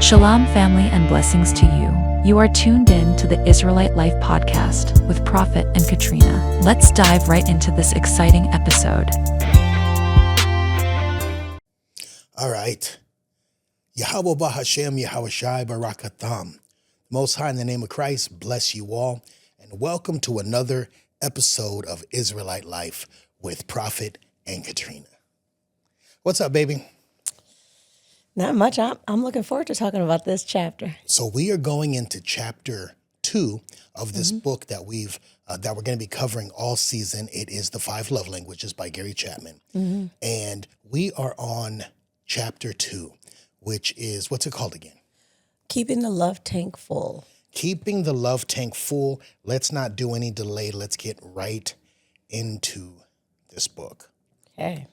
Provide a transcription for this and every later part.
Shalom, family, and blessings to you. You are tuned in to the Israelite Life podcast with Prophet and Katryna. Let's dive right into this exciting episode. All right. Yahweh Bahashem Yahweh Shai Barakatham. Most High, in the name of Christ, bless you all, and welcome to another episode of Israelite Life with Prophet and Katryna. What's up, baby? Not much. I'm looking forward to talking about this chapter. So we are going into chapter 2 of this book that we're going to be covering all season. It is The 5 Love Languages by Gary Chapman. And we are on chapter 2, which is, what's it called again? Keeping the love tank full. Keeping the love tank full. Let's not do any delay. Let's get right into this book. Okay.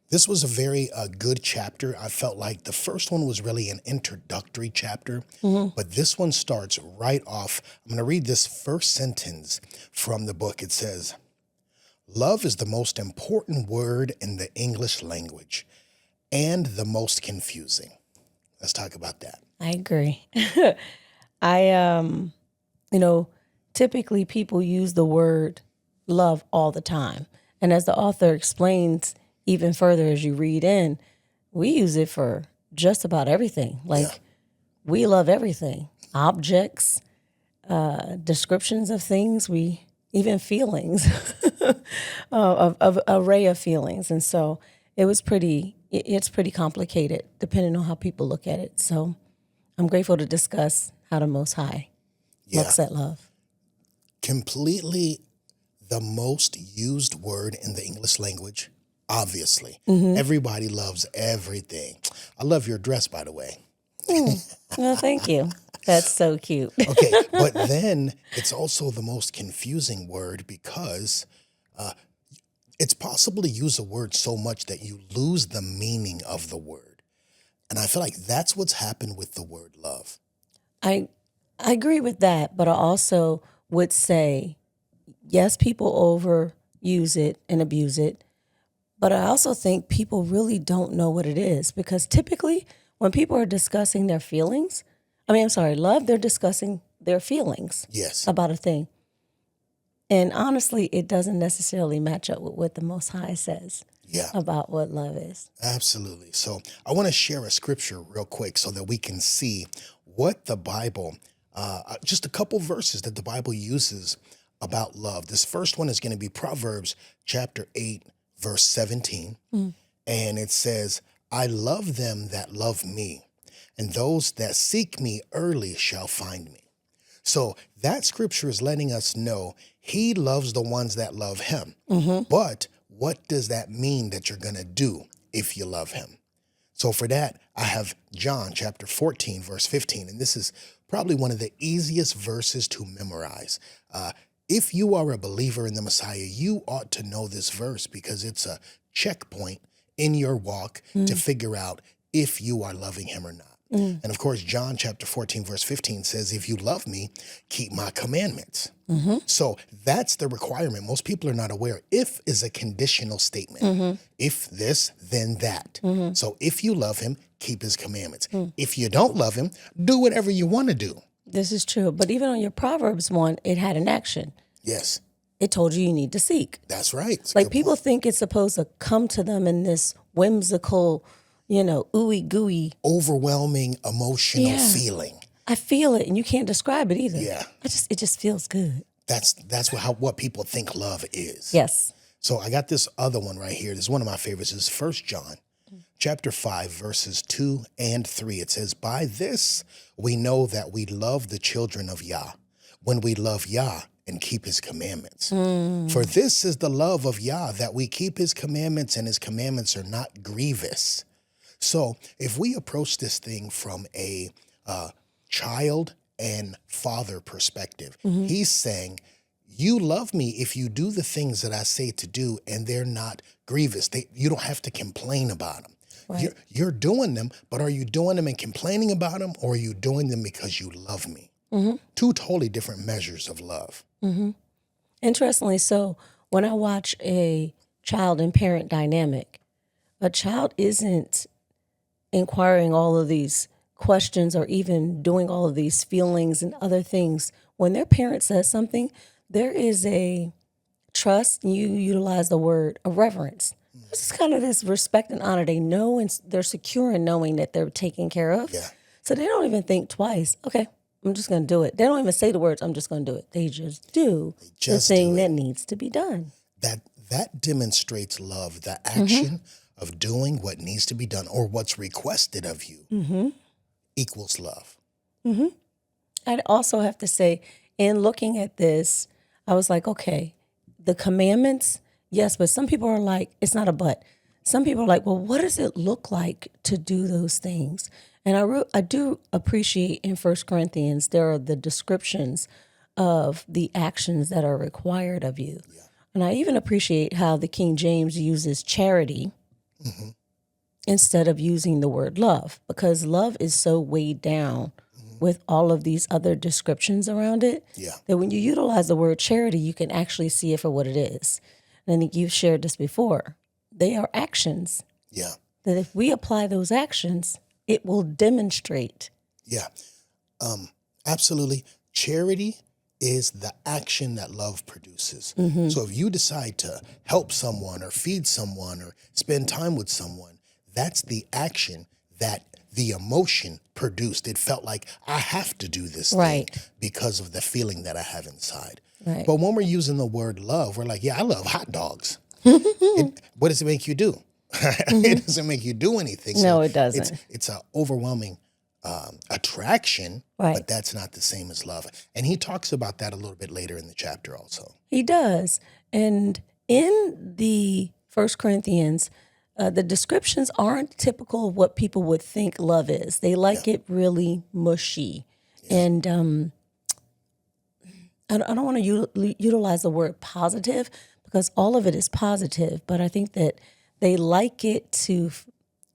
This was a very good chapter. I felt like the first one was really an introductory chapter, but this one starts right off. I'm going to read this first sentence from the book. It says, "Love is the most important word in the English language and the most confusing." Let's talk about that. I agree. Typically people use the word love all the time. And as the author explains even further as you read in, we use it for just about everything. We love everything. Objects, descriptions of things, even feelings, of array of feelings. And so it's pretty complicated depending on how people look at it. So I'm grateful to discuss how the Most High looks at love. Completely the most used word in the English language. Obviously, everybody loves everything. I love your dress, by the way. Well, thank you. That's so cute. Okay, but then it's also the most confusing word because it's possible to use a word so much that you lose the meaning of the word. And I feel like that's what's happened with the word love. I agree with that, but I also would say, yes, people overuse it and abuse it. But I also think people really don't know what it is because typically when people are discussing their feelings, love, they're discussing their feelings about a thing. And honestly, it doesn't necessarily match up with what the Most High says about what love is. Absolutely. So I want to share a scripture real quick so that we can see what the Bible, just a couple verses that the Bible uses about love. This first one is going to be Proverbs chapter 8, verse 17, and it says, "I love them that love me, and those that seek me early shall find me." So that scripture is letting us know he loves the ones that love him. But what does that mean that you're going to do if you love him? So for that, I have John chapter 14, verse 15, and this is probably one of the easiest verses to memorize. If you are a believer in the Messiah, you ought to know this verse because it's a checkpoint in your walk to figure out if you are loving him or not. And of course, John chapter 14, verse 15 says, "If you love me, keep my commandments." So that's the requirement. Most people are not aware. If is a conditional statement. If this, then that. So if you love him, keep his commandments. If you don't love him, do whatever you want to do. This is true. But even on your Proverbs one, it had an action. Yes. It told you need to seek. That's right. Like people think it's supposed to come to them in this whimsical, ooey gooey, overwhelming emotional feeling. I feel it, and you can't describe it either. Yeah. It just feels good. That's what people think love is. Yes. So I got this other one right here. This is one of my favorites. It's 1 John chapter 5, verses 2 and 3. It says, "By this we know that we love the children of Yah, when we love Yah and keep his commandments. For this is the love of Yah, that we keep his commandments, and his commandments are not grievous." So if we approach this thing from a child and father perspective, he's saying, you love me if you do the things that I say to do, and they're not grievous. You don't have to complain about them. Right. You're doing them, but are you doing them and complaining about them, or are you doing them because you love me? Two totally different measures of love. Interestingly, so when I watch a child and parent dynamic, a child isn't inquiring all of these questions or even doing all of these feelings and other things, when their parent says something, there is a trust. You utilize the word a reverence. It's kind of this respect and honor. They know and they're secure in knowing that they're taken care of. Yeah. So they don't even think twice. Okay, I'm just going to do it. They don't even say the words, I'm just going to do it. They just do the thing that needs to be done. That demonstrates love. The action of doing what needs to be done or what's requested of you equals love. I'd also have to say, in looking at this, I was like, okay, the commandments, yes, but some people are like, it's not a but. Some people are like, well, what does it look like to do those things? And I do appreciate in 1 Corinthians, there are the descriptions of the actions that are required of you. Yeah. And I even appreciate how the King James uses charity instead of using the word love, because love is so weighed down with all of these other descriptions around it, that when you utilize the word charity, you can actually see it for what it is. And I think you've shared this before. They are actions. Yeah. That if we apply those actions, it will demonstrate. Yeah. Absolutely. Charity is the action that love produces. So if you decide to help someone or feed someone or spend time with someone, that's the action that the emotion produced. It felt like I have to do this thing because of the feeling that I have inside. Right. But when we're using the word love, we're like, yeah, I love hot dogs. What does it make you do? It doesn't make you do anything. No, it doesn't. It's an overwhelming attraction, but that's not the same as love. And he talks about that a little bit later in the chapter also. He does. And in the 1 Corinthians, the descriptions aren't typical of what people would think love is. They like it really mushy. And I don't want to utilize the word positive because all of it is positive, but I think that they like it to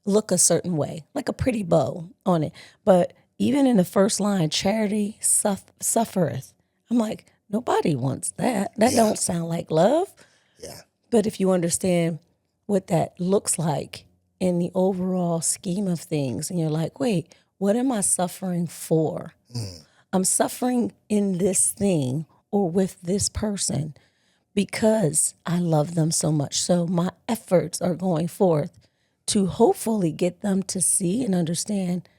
look a certain way, like a pretty bow on it. But even in the first line, charity suffereth. I'm like, nobody wants that. That don't sound like love. Yeah. But if you understand what that looks like in the overall scheme of things, and you're like, wait, what am I suffering for? I'm suffering in this thing or with this person because I love them so much. So my efforts are going forth to hopefully get them to see and understand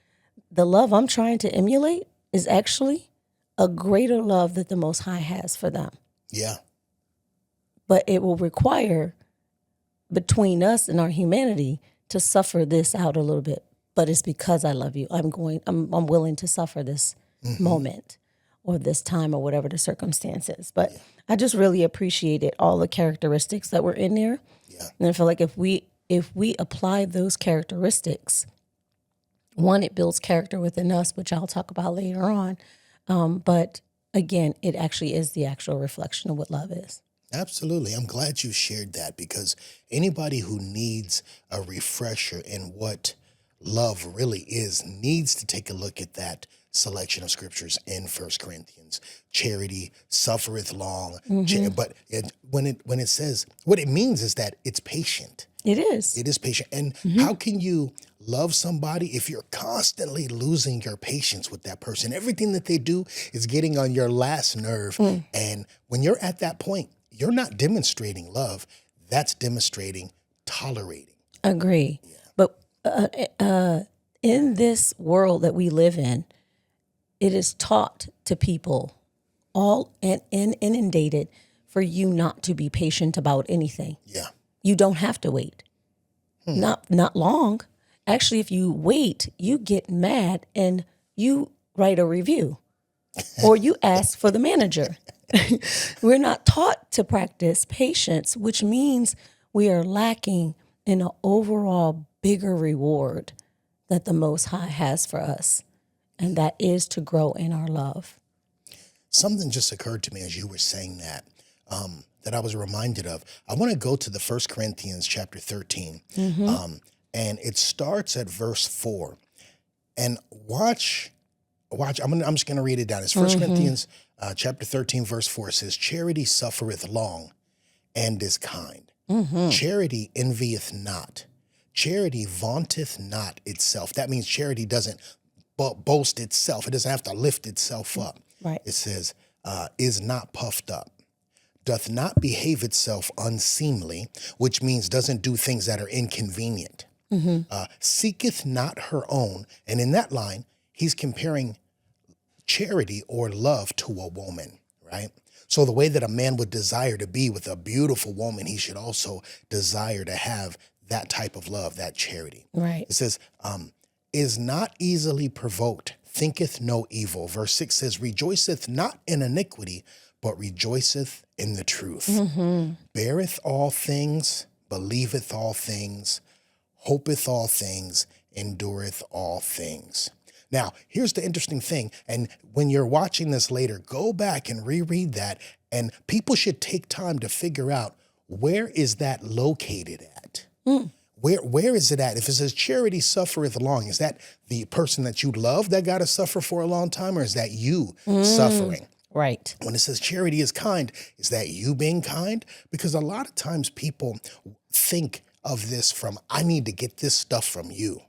the love I'm trying to emulate is actually a greater love that the Most High has for them. Yeah. But it will require between us and our humanity to suffer this out a little bit. But it's because I love you. I'm willing to suffer this moment or this time or whatever the circumstance is. But I just really appreciated all the characteristics that were in there. Yeah. And I feel like if we apply those characteristics, one, it builds character within us, which I'll talk about later on. But again, it actually is the actual reflection of what love is. Absolutely. I'm glad you shared that because anybody who needs a refresher in what love really is needs to take a look at that selection of scriptures in 1 Corinthians. Charity suffereth long. But when it says, what it means is that it's patient. It is. It is patient. And how can you love somebody if you're constantly losing your patience with that person? Everything that they do is getting on your last nerve. And when you're at that point, you're not demonstrating love. That's demonstrating tolerating. Agree. Yeah. But in this world that we live in, it is taught to people all and inundated for you not to be patient about anything. Yeah. You don't have to wait. Not long. Actually, if you wait, you get mad and you write a review or you ask for the manager. We're not taught to practice patience, which means we are lacking in an overall bigger reward that the Most High has for us, and that is to grow in our love. Something just occurred to me as you were saying that, that I was reminded of. I want to go to the 1 Corinthians chapter 13, and it starts at verse 4. And watch. I'm just going to read it down. It's 1 Corinthians chapter 13, verse 4. It says, charity suffereth long and is kind. Charity envieth not. Charity vaunteth not itself. That means charity doesn't boast itself. It doesn't have to lift itself up. Right. It says, is not puffed up, doth not behave itself unseemly, which means doesn't do things that are inconvenient, seeketh not her own. And in that line, he's comparing charity or love to a woman, right? So the way that a man would desire to be with a beautiful woman, he should also desire to have that type of love, that charity. Right. It says, is not easily provoked, thinketh no evil. Verse 6 says, rejoiceth not in iniquity, but rejoiceth in the truth. Beareth all things, believeth all things, hopeth all things, endureth all things. Now, here's the interesting thing. And when you're watching this later, go back and reread that. And people should take time to figure out, where is that located at? Where is it at? If it says charity suffereth long, is that the person that you love that got to suffer for a long time, or is that you suffering? Right. When it says charity is kind, is that you being kind? Because a lot of times people think of this from, I need to get this stuff from you.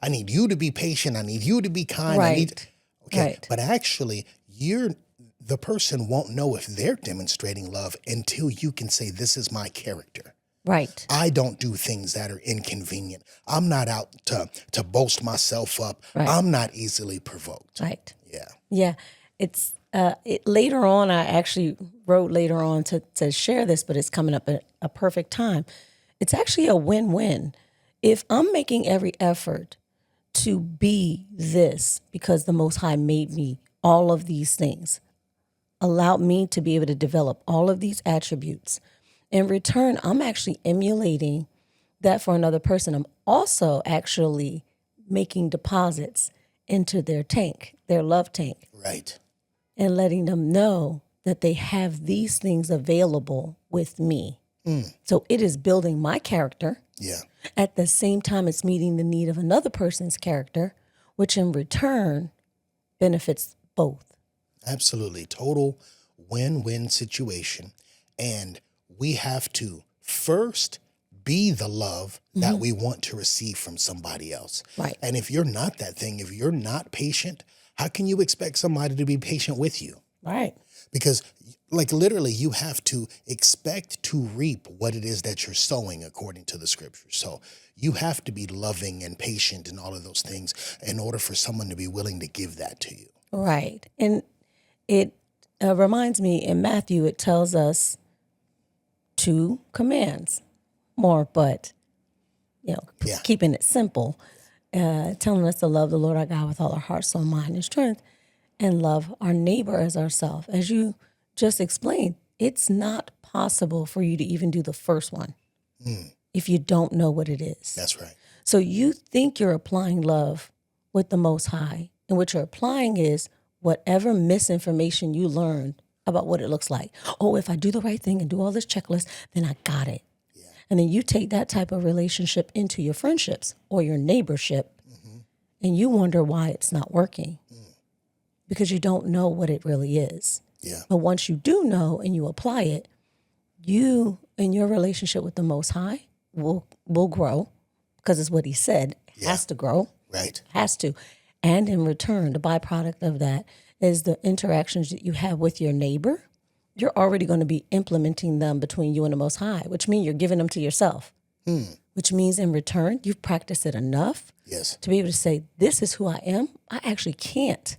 I need you to be patient. I need you to be kind. Right. Right. But actually, the person won't know if they're demonstrating love until you can say, this is my character. Right. I don't do things that are inconvenient. I'm not out to boast myself up. Right. I'm not easily provoked. Right. Yeah. Yeah. It's later on, I actually wrote later on to share this, but it's coming up at a perfect time. It's actually a win-win. If I'm making every effort to be this because the Most High made me all of these things, allowed me to be able to develop all of these attributes, in return, I'm actually emulating that for another person. I'm also actually making deposits into their tank, their love tank. Right. And letting them know that they have these things available with me. So it is building my character. Yeah. At the same time, it's meeting the need of another person's character, which in return benefits both. Absolutely. Total win-win situation. And we have to first be the love that we want to receive from somebody else. Right. And if you're not that thing, if you're not patient, how can you expect somebody to be patient with you? Right. Because like literally you have to expect to reap what it is that you're sowing according to the scriptures. So you have to be loving and patient and all of those things in order for someone to be willing to give that to you. Right. And it reminds me in Matthew, it tells us 2 commands more, but, keeping it simple, telling us to love the Lord our God with all our heart, soul, mind, and strength, and love our neighbor as ourselves. As you just explained, it's not possible for you to even do the first one if you don't know what it is. That's right. So you think you're applying love with the Most High, and what you're applying is whatever misinformation you learned about what it looks like. Oh, if I do the right thing and do all this checklist, then I got it. Yeah. And then you take that type of relationship into your friendships or your neighborship, and you wonder why it's not working because you don't know what it really is. Yeah. But once you do know and you apply it, you and your relationship with the Most High will grow because it's what he said. Has to grow. Right. Has to. And in return, the byproduct of that is the interactions that you have with your neighbor. You're already going to be implementing them between you and the Most High, which means you're giving them to yourself, which means in return, you've practiced it enough to be able to say, this is who I am. I actually can't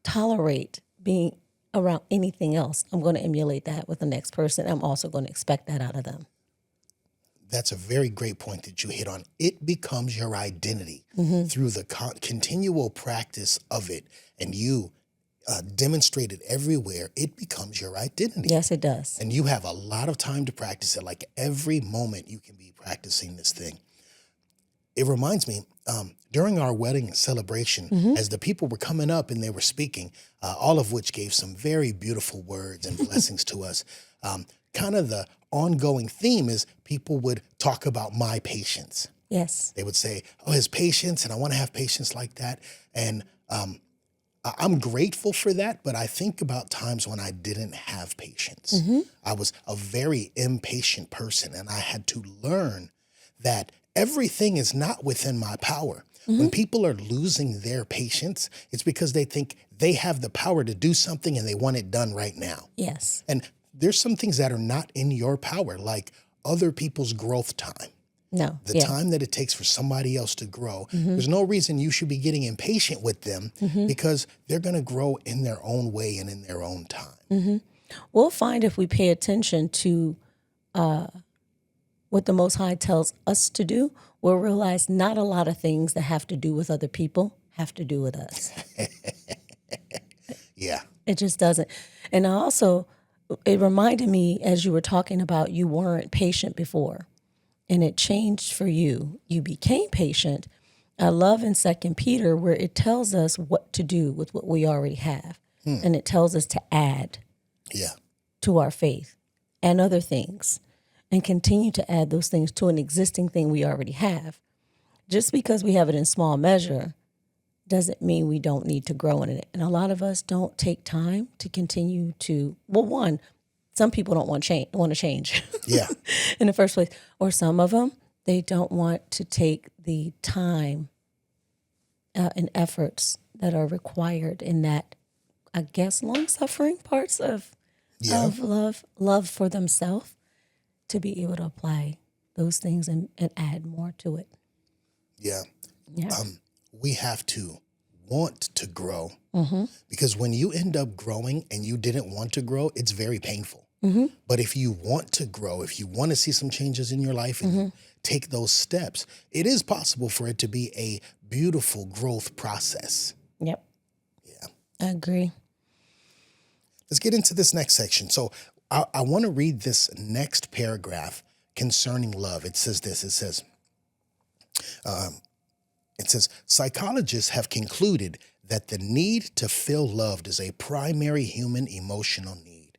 tolerate being around anything else. I'm going to emulate that with the next person. I'm also going to expect that out of them. That's a very great point that you hit on. It becomes your identity through the continual practice of it, and you demonstrate it everywhere. It becomes your identity. Yes, it does. And you have a lot of time to practice it. Like every moment you can be practicing this thing. It reminds me, during our wedding celebration, as the people were coming up and they were speaking, all of which gave some very beautiful words and blessings to us, kind of the ongoing theme is people would talk about my patience. Yes. They would say, oh, his patience, and I want to have patience like that. And I'm grateful for that, but I think about times when I didn't have patience. I was a very impatient person, and I had to learn that Everything is not within my power. When people are losing their patience, it's because they think they have the power to do something and they want it done right now. Yes. And there's some things that are not in your power, like other people's growth time. No. The Yeah. time that it takes for somebody else to grow. There's no reason you should be getting impatient with them because they're going to grow in their own way and in their own time. We'll find if we pay attention to what the Most High tells us to do, we'll realize not a lot of things that have to do with other people have to do with us. Yeah. It just doesn't. And it reminded me as you were talking about you weren't patient before and it changed for you. You became patient. I love in 2 Peter where it tells us what to do with what we already have. And it tells us to add Yeah. to our faith and other things and continue to add those things to an existing thing we already have. Just because we have it in small measure doesn't mean we don't need to grow in it. And a lot of us don't take time to continue to, well, one, some people don't want to change Yeah. in the first place. Or some of them, they don't want to take the time and efforts that are required in that, I guess, long-suffering parts of love for themselves to be able to apply those things and add more to it. Yeah. Yeah. We have to want to grow because when you end up growing and you didn't want to grow, it's very painful. But if you want to grow, if you want to see some changes in your life and you take those steps, it is possible for it to be a beautiful growth process. Yep. Yeah. I agree. Let's get into this next section. So I want to read this next paragraph concerning love. It says this. It says, psychologists have concluded that the need to feel loved is a primary human emotional need.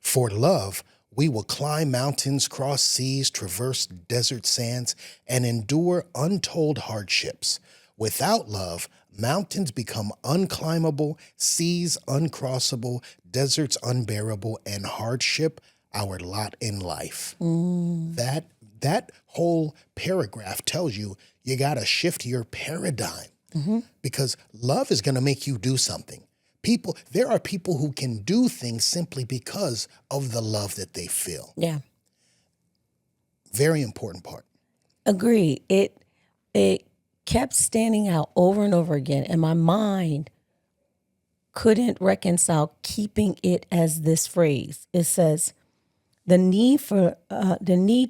For love, we will climb mountains, cross seas, traverse desert sands, and endure untold hardships. Without love, mountains become unclimbable, seas uncrossable, deserts unbearable, and hardship our lot in life. That whole paragraph tells you got to shift your paradigm because love is going to make you do something. There are people who can do things simply because of the love that they feel. Yeah. Very important part. Agree. It kept standing out over and over again, and my mind couldn't reconcile keeping it as this phrase. It says the need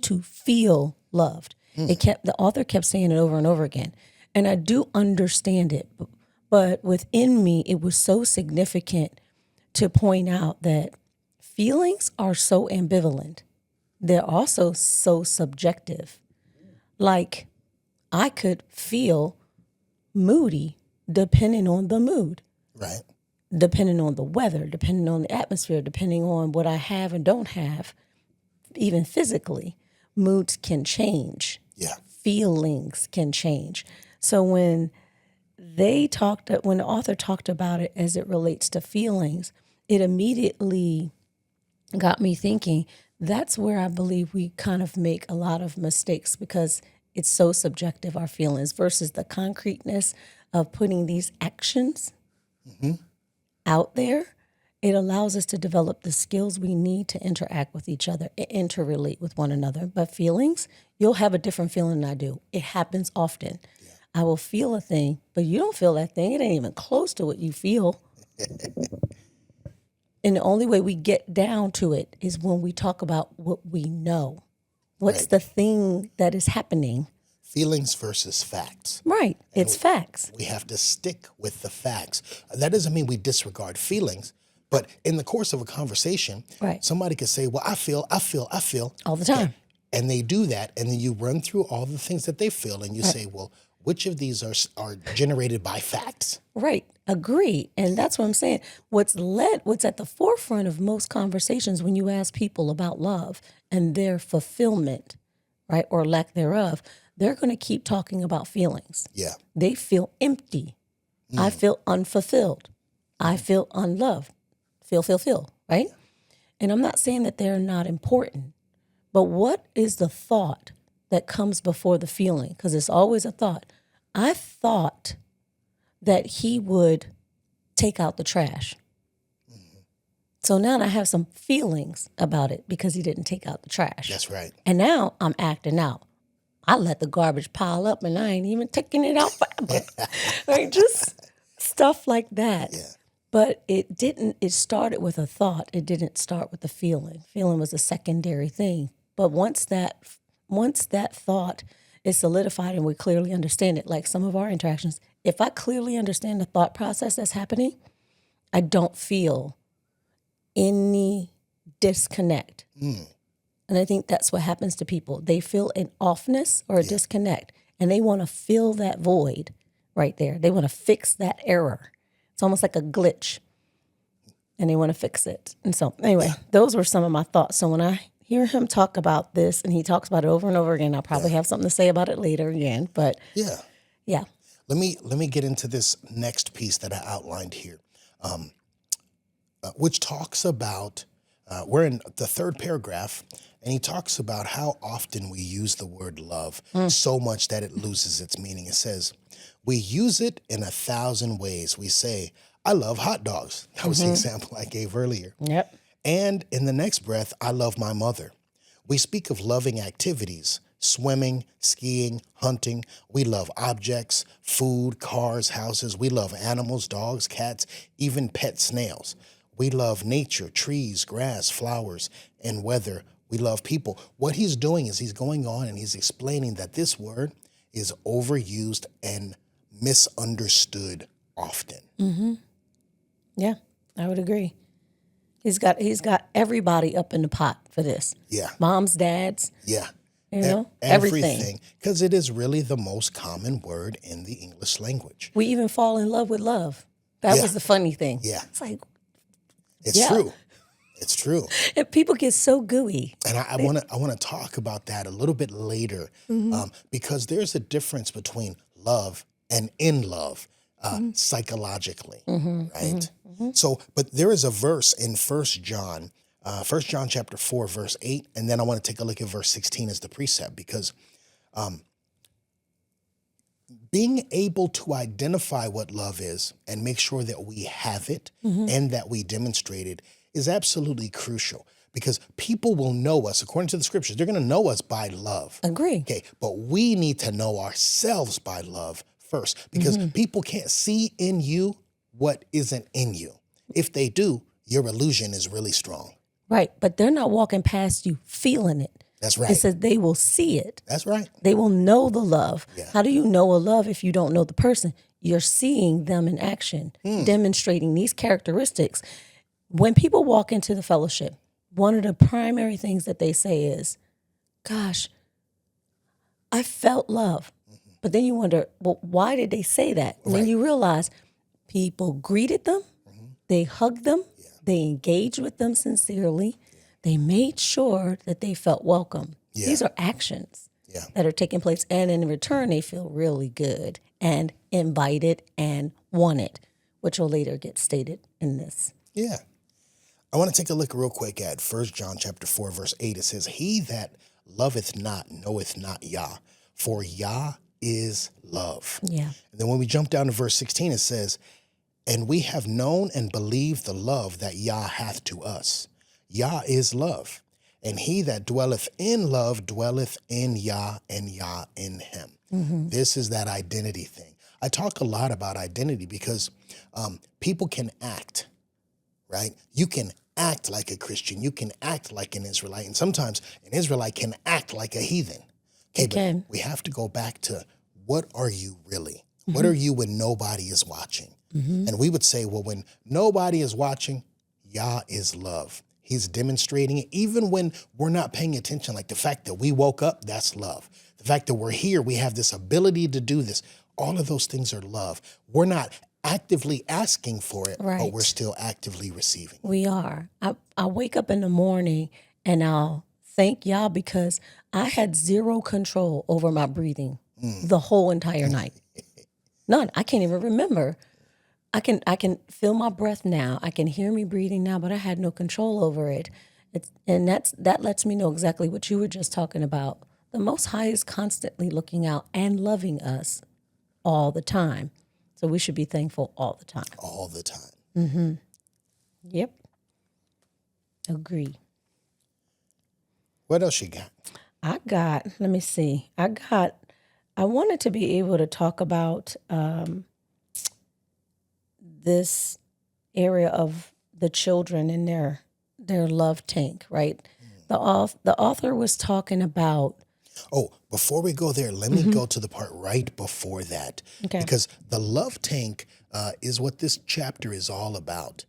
to feel loved. The author kept saying it over and over again, and I do understand it, but within me, it was so significant to point out that feelings are so ambivalent. They're also so subjective. Like, I could feel moody depending on the mood. Right. Depending on the weather, depending on the atmosphere, depending on what I have and don't have, even physically, moods can change. Yeah. Feelings can change. So when the author talked about it as it relates to feelings, it immediately got me thinking that's where I believe we kind of make a lot of mistakes because it's so subjective, our feelings, versus the concreteness of putting these actions out there. It allows us to develop the skills we need to interact with each other and interrelate with one another. But feelings, you'll have a different feeling than I do. It happens often. Yeah. I will feel a thing, but you don't feel that thing. It ain't even close to what you feel. And the only way we get down to it is when we talk about what we know. What's the thing that is happening? Feelings versus facts. Right. It's facts. We have to stick with the facts. That doesn't mean we disregard feelings, but in the course of a conversation, somebody could say, well, I feel. All the time. And they do that, and then you run through all the things that they feel, and you say, well, which of these are generated by facts? Right. Agree. And that's what I'm saying. What's at the forefront of most conversations when you ask people about love and their fulfillment, right, or lack thereof, they're going to keep talking about feelings. Yeah. They feel empty. I feel unfulfilled. I feel unloved. Feel, right? And I'm not saying that they're not important, but what is the thought that comes before the feeling, because it's always a thought. I thought that he would take out the trash. So now I have some feelings about it because he didn't take out the trash. That's right. And now I'm acting out. I let the garbage pile up and I ain't even taking it out forever. Like just stuff like that. Yeah. But it started with a thought. It didn't start with a feeling. Feeling was a secondary thing. But once that thought is solidified and we clearly understand it, like some of our interactions, if I clearly understand the thought process that's happening, I don't feel any disconnect. And I think that's what happens to people. They feel an offness or a disconnect, and they want to fill that void right there. They want to fix that error. It's almost like a glitch, and they want to fix it. And so anyway, those were some of my thoughts. So when I hear him talk about this, and he talks about it over and over again, I'll probably have something to say about it later again. But yeah. Let me get into this next piece that I outlined here, which talks about, we're in the third paragraph, and he talks about how often we use the word love so much that it loses its meaning. It says, we use it in 1,000 ways. We say, I love hot dogs. That was the example I gave earlier. Yep. And in the next breath, I love my mother. We speak of loving activities, swimming, skiing, hunting. We love objects, food, cars, houses. We love animals, dogs, cats, even pet snails. We love nature, trees, grass, flowers, and weather. We love people. What he's doing is he's going on and he's explaining that this word is overused and misunderstood often. Yeah, I would agree. He's got everybody up in the pot for this. Yeah. Moms, dads. Yeah. You know, everything. Because it is really the most common word in the English language. We even fall in love with love. That was the funny thing. Yeah. It's like, It's true. It's true. and people get so gooey. And I want to talk about that a little bit later, because there's a difference between love and in love psychologically, right? So, but there is a verse in 1 John chapter 4, verse 8, and then I want to take a look at verse 16 as the precept, because being able to identify what love is and make sure that we have it and that we demonstrate it is absolutely crucial, because people will know us, according to the scriptures, they're going to know us by love. Agree. Okay, but we need to know ourselves by love first, because people can't see in you what isn't in you. If they do, your illusion is really strong. Right. But they're not walking past you feeling it. That's right. It says they will see it. That's right. They will know the love. Yeah. How do you know a love if you don't know the person? You're seeing them in action, demonstrating these characteristics. When people walk into the fellowship, one of the primary things that they say is, gosh, I felt love. But then you wonder, well, why did they say that? And then you realize people greeted them, they hugged them, they engaged with them sincerely, they made sure that they felt welcome. Yeah. These are actions that are taking place. And in return, they feel really good and invited and wanted, which will later get stated in this. Yeah. I want to take a look real quick at 1 John chapter 4, verse 8. It says, he that loveth not knoweth not Yah, for Yah is love. Yeah. And then when we jump down to verse 16, it says, and we have known and believed the love that Yah hath to us. Yah is love. And he that dwelleth in love dwelleth in Yah, and Yah in him. This is that identity thing. I talk a lot about identity because people can act, right? You can act like a Christian. You can act like an Israelite. And sometimes an Israelite can act like a heathen. Okay, but we have to go back to, what are you really? What are you when nobody is watching? And we would say, well, when nobody is watching, Yah is love. He's demonstrating it even when we're not paying attention. Like the fact that we woke up, that's love. The fact that we're here, we have this ability to do this. All of those things are love. We're not actively asking for it, but we're still actively receiving. We are. I wake up in the morning and I'll thank Yah because I had zero control over my breathing the whole entire night. None. I can't even remember. I can feel my breath now. I can hear me breathing now, but I had no control over it. And that lets me know exactly what you were just talking about, the Most High is constantly looking out and loving us all the time. So we should be thankful all the time. All the time. Yep. Agree. What else you got? Let me see. I wanted to be able to talk about this area of the children and their love tank, right? The author was talking about. Oh, before we go there, let me go to the part right before that. Okay. Because the love tank is what this chapter is all about.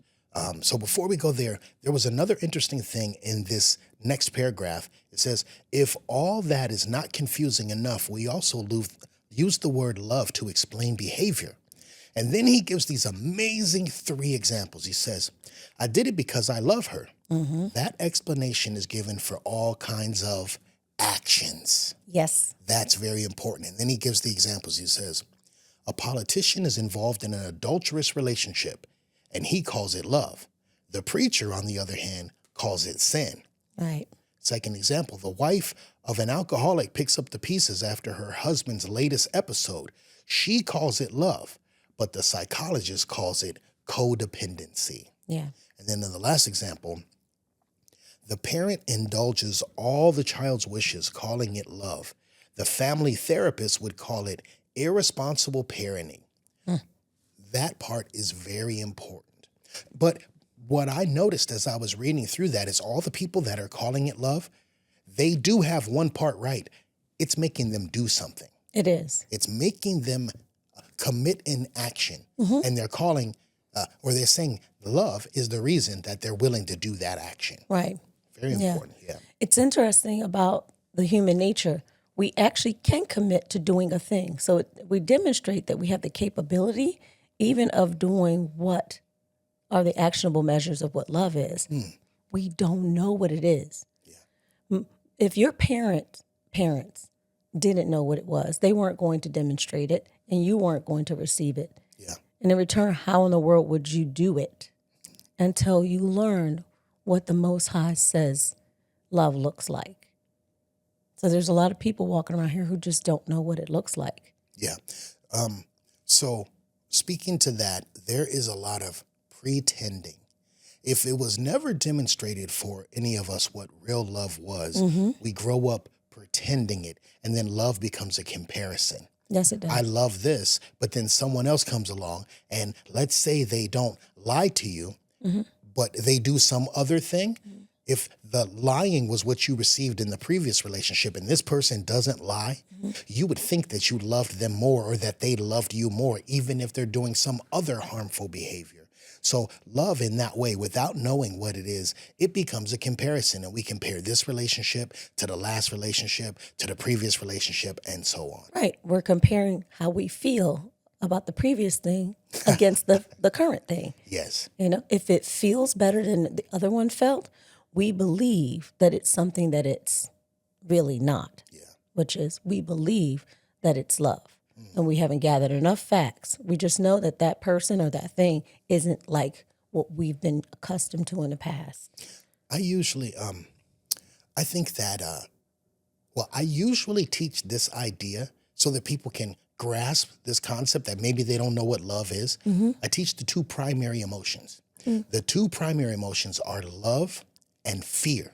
So before we go there, there was another interesting thing in this next paragraph. It says, if all that is not confusing enough, we also use the word love to explain behavior. And then he gives these amazing 3 examples. He says, I did it because I love her. That explanation is given for all kinds of actions. Yes. That's very important. And then he gives the examples. He says, a politician is involved in an adulterous relationship, and he calls it love. The preacher, on the other hand, calls it sin. Right. Second example, the wife of an alcoholic picks up the pieces after her husband's latest episode. She calls it love, but the psychologist calls it codependency. Yeah. And then in the last example, the parent indulges all the child's wishes, calling it love. The family therapist would call it irresponsible parenting. That part is very important. But what I noticed as I was reading through that is all the people that are calling it love, they do have one part right. It's making them do something. It is. It's making them commit in action. And they're calling, or they're saying love is the reason that they're willing to do that action. Right. Very important, yeah. It's interesting about the human nature. We actually can commit to doing a thing. So we demonstrate that we have the capability even of doing what are the actionable measures of what love is. We don't know what it is. If your parents didn't know what it was, they weren't going to demonstrate it, and you weren't going to receive it. Yeah. And in return, how in the world would you do it until you learn what the Most High says love looks like? So there's a lot of people walking around here who just don't know what it looks like. Yeah. So speaking to that, there is a lot of pretending. If it was never demonstrated for any of us what real love was, we grow up pretending it, and then love becomes a comparison. Yes, it does. I love this, but then someone else comes along, and let's say they don't lie to you, but they do some other thing. If the lying was what you received in the previous relationship and this person doesn't lie, you would think that you loved them more or that they loved you more, even if they're doing some other harmful behavior. So love in that way, without knowing what it is, it becomes a comparison, and we compare this relationship to the last relationship, to the previous relationship, and so on. Right. We're comparing how we feel about the previous thing against the current thing. Yes. You know, if it feels better than the other one felt, we believe that it's something that it's really not, which is we believe that it's love. And we haven't gathered enough facts. We just know that that person or that thing isn't like what we've been accustomed to in the past. I usually, I think that, I usually teach this idea so that people can grasp this concept that maybe they don't know what love is. I teach the 2 primary emotions. The 2 primary emotions are love and fear.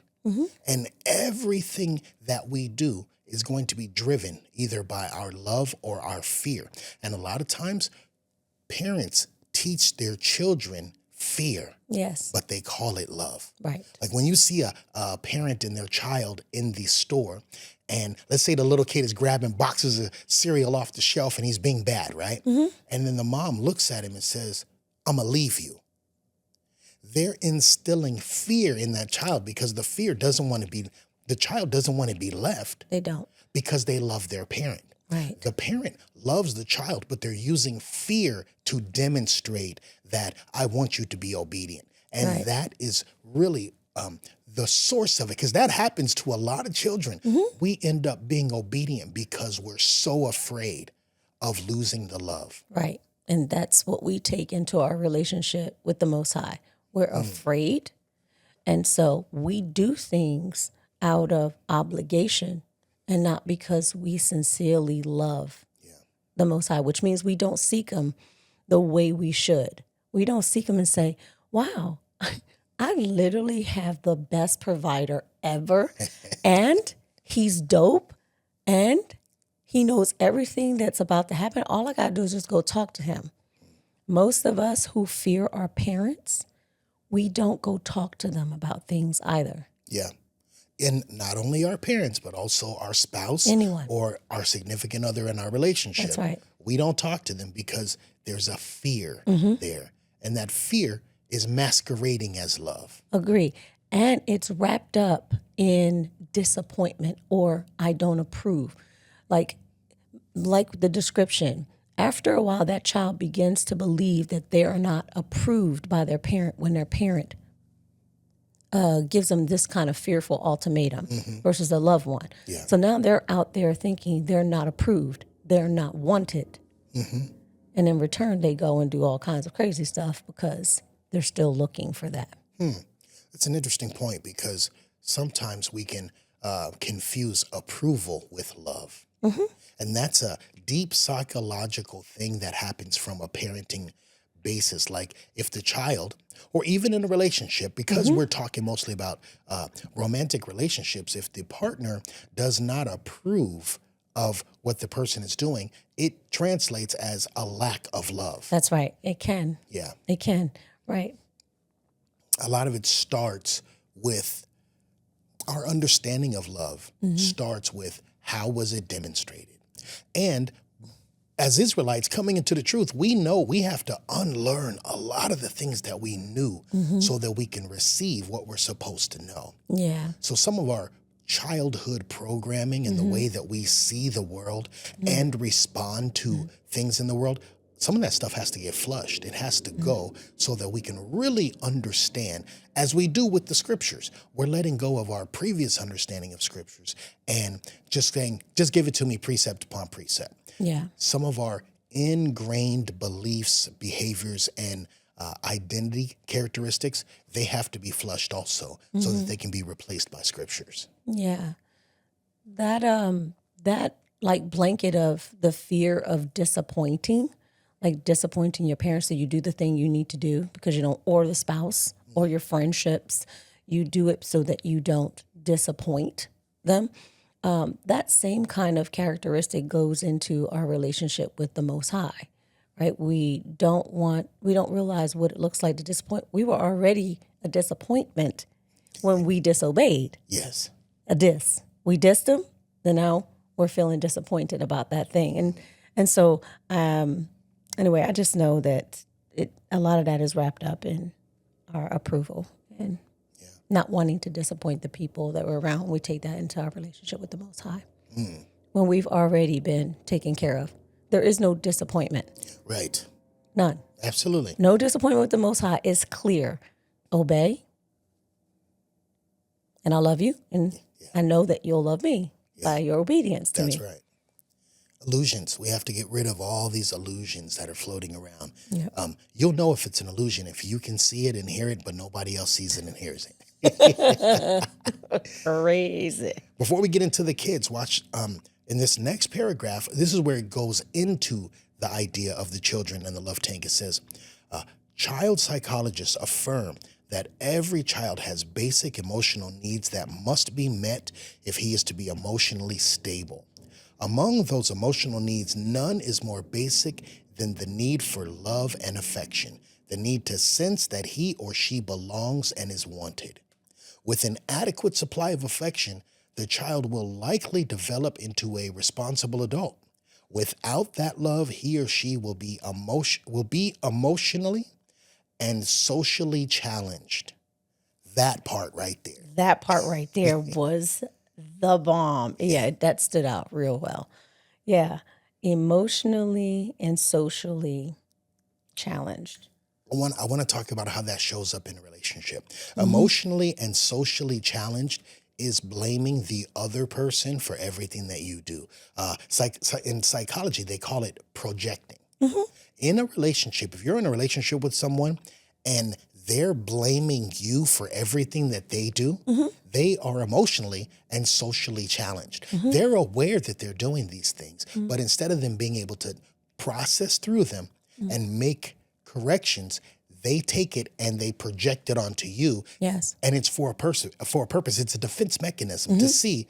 And everything that we do is going to be driven either by our love or our fear. And a lot of times, parents teach their children fear, Yes. but they call it love. Right. Like when you see a parent and their child in the store, and let's say the little kid is grabbing boxes of cereal off the shelf and he's being bad, right? And then the mom looks at him and says, I'm going to leave you. They're instilling fear in that child because the child doesn't want to be left They don't. because they love their parent. Right. The parent loves the child, but they're using fear to demonstrate that I want you to be obedient. And Right. that is really the source of it, because that happens to a lot of children. We end up being obedient because we're so afraid of losing the love. Right. And that's what we take into our relationship with the Most High. We're afraid. And so we do things out of obligation and not because we sincerely love the Most High, which means we don't seek him the way we should. We don't seek him and say, wow, I literally have the best provider ever, and he's dope, and he knows everything that's about to happen. All I got to do is just go talk to him. Most of us who fear our parents, we don't go talk to them about things either. Yeah. And not only our parents, but also our spouse, Anyone, or our significant other in our relationship. That's right. We don't talk to them because there's a fear there. And that fear is masquerading as love. Agree. And it's wrapped up in disappointment or I don't approve. Like the description, after a while, that child begins to believe that they are not approved by their parent when their parent gives them this kind of fearful ultimatum versus a loved one. Yeah. So now they're out there thinking they're not approved, they're not wanted. And in return, they go and do all kinds of crazy stuff because they're still looking for that. It's an interesting point because sometimes we can confuse approval with love. And that's a deep psychological thing that happens from a parenting basis. Like if the child, or even in a relationship, because we're talking mostly about romantic relationships, if the partner does not approve of what the person is doing, it translates as a lack of love. That's right. It can. Yeah. It can. Right. A lot of it starts with our understanding of love, starts with how was it demonstrated. And as Israelites coming into the truth, we know we have to unlearn a lot of the things that we knew so that we can receive what we're supposed to know. Yeah. So some of our childhood programming and the way that we see the world and respond to things in the world, some of that stuff has to get flushed. It has to go so that we can really understand, as we do with the scriptures. We're letting go of our previous understanding of scriptures and just saying, just give it to me precept upon precept. Yeah. Some of our ingrained beliefs, behaviors, and identity characteristics, they have to be flushed also so that they can be replaced by scriptures. Yeah. That like blanket of the fear of disappointing, like disappointing your parents, so you do the thing you need to do because you don't, or the spouse or your friendships, you do it so that you don't disappoint them. That same kind of characteristic goes into our relationship with the Most High, right? We don't realize what it looks like to disappoint. We were already a disappointment when we disobeyed. Yes. We dissed him, then now we're feeling disappointed about that thing. And so, anyway, I just know that a lot of that is wrapped up in our approval and not wanting to disappoint the people that we're around. We take that into our relationship with the Most High when we've already been taken care of. There is no disappointment. Right. None. Absolutely. No disappointment with the Most High. Is clear. Obey. And I love you. And I know that you'll love me by your obedience to me. That's right. Illusions. We have to get rid of all these illusions that are floating around. Yep. You'll know if it's an illusion if you can see it and hear it, but nobody else sees it and hears it. Crazy. Before we get into the kids, watch in this next paragraph, this is where it goes into the idea of the children and the love tank. It says, child psychologists affirm that every child has basic emotional needs that must be met if he is to be emotionally stable. Among those emotional needs, none is more basic than the need for love and affection, the need to sense that he or she belongs and is wanted. With an adequate supply of affection, the child will likely develop into a responsible adult. Without that love, he or she will be emotionally and socially challenged. That part right there. That part right there was the bomb. Yeah, that stood out real well. Yeah, emotionally and socially challenged. I want to talk about how that shows up in a relationship. Emotionally and socially challenged is blaming the other person for everything that you do. In psychology, they call it projecting. In a relationship, if you're in a relationship with someone and they're blaming you for everything that they do, they are emotionally and socially challenged. They're aware that they're doing these things, but instead of them being able to process through them and make corrections, they take it and they project it onto you. Yes. And it's for a purpose. It's a defense mechanism to see,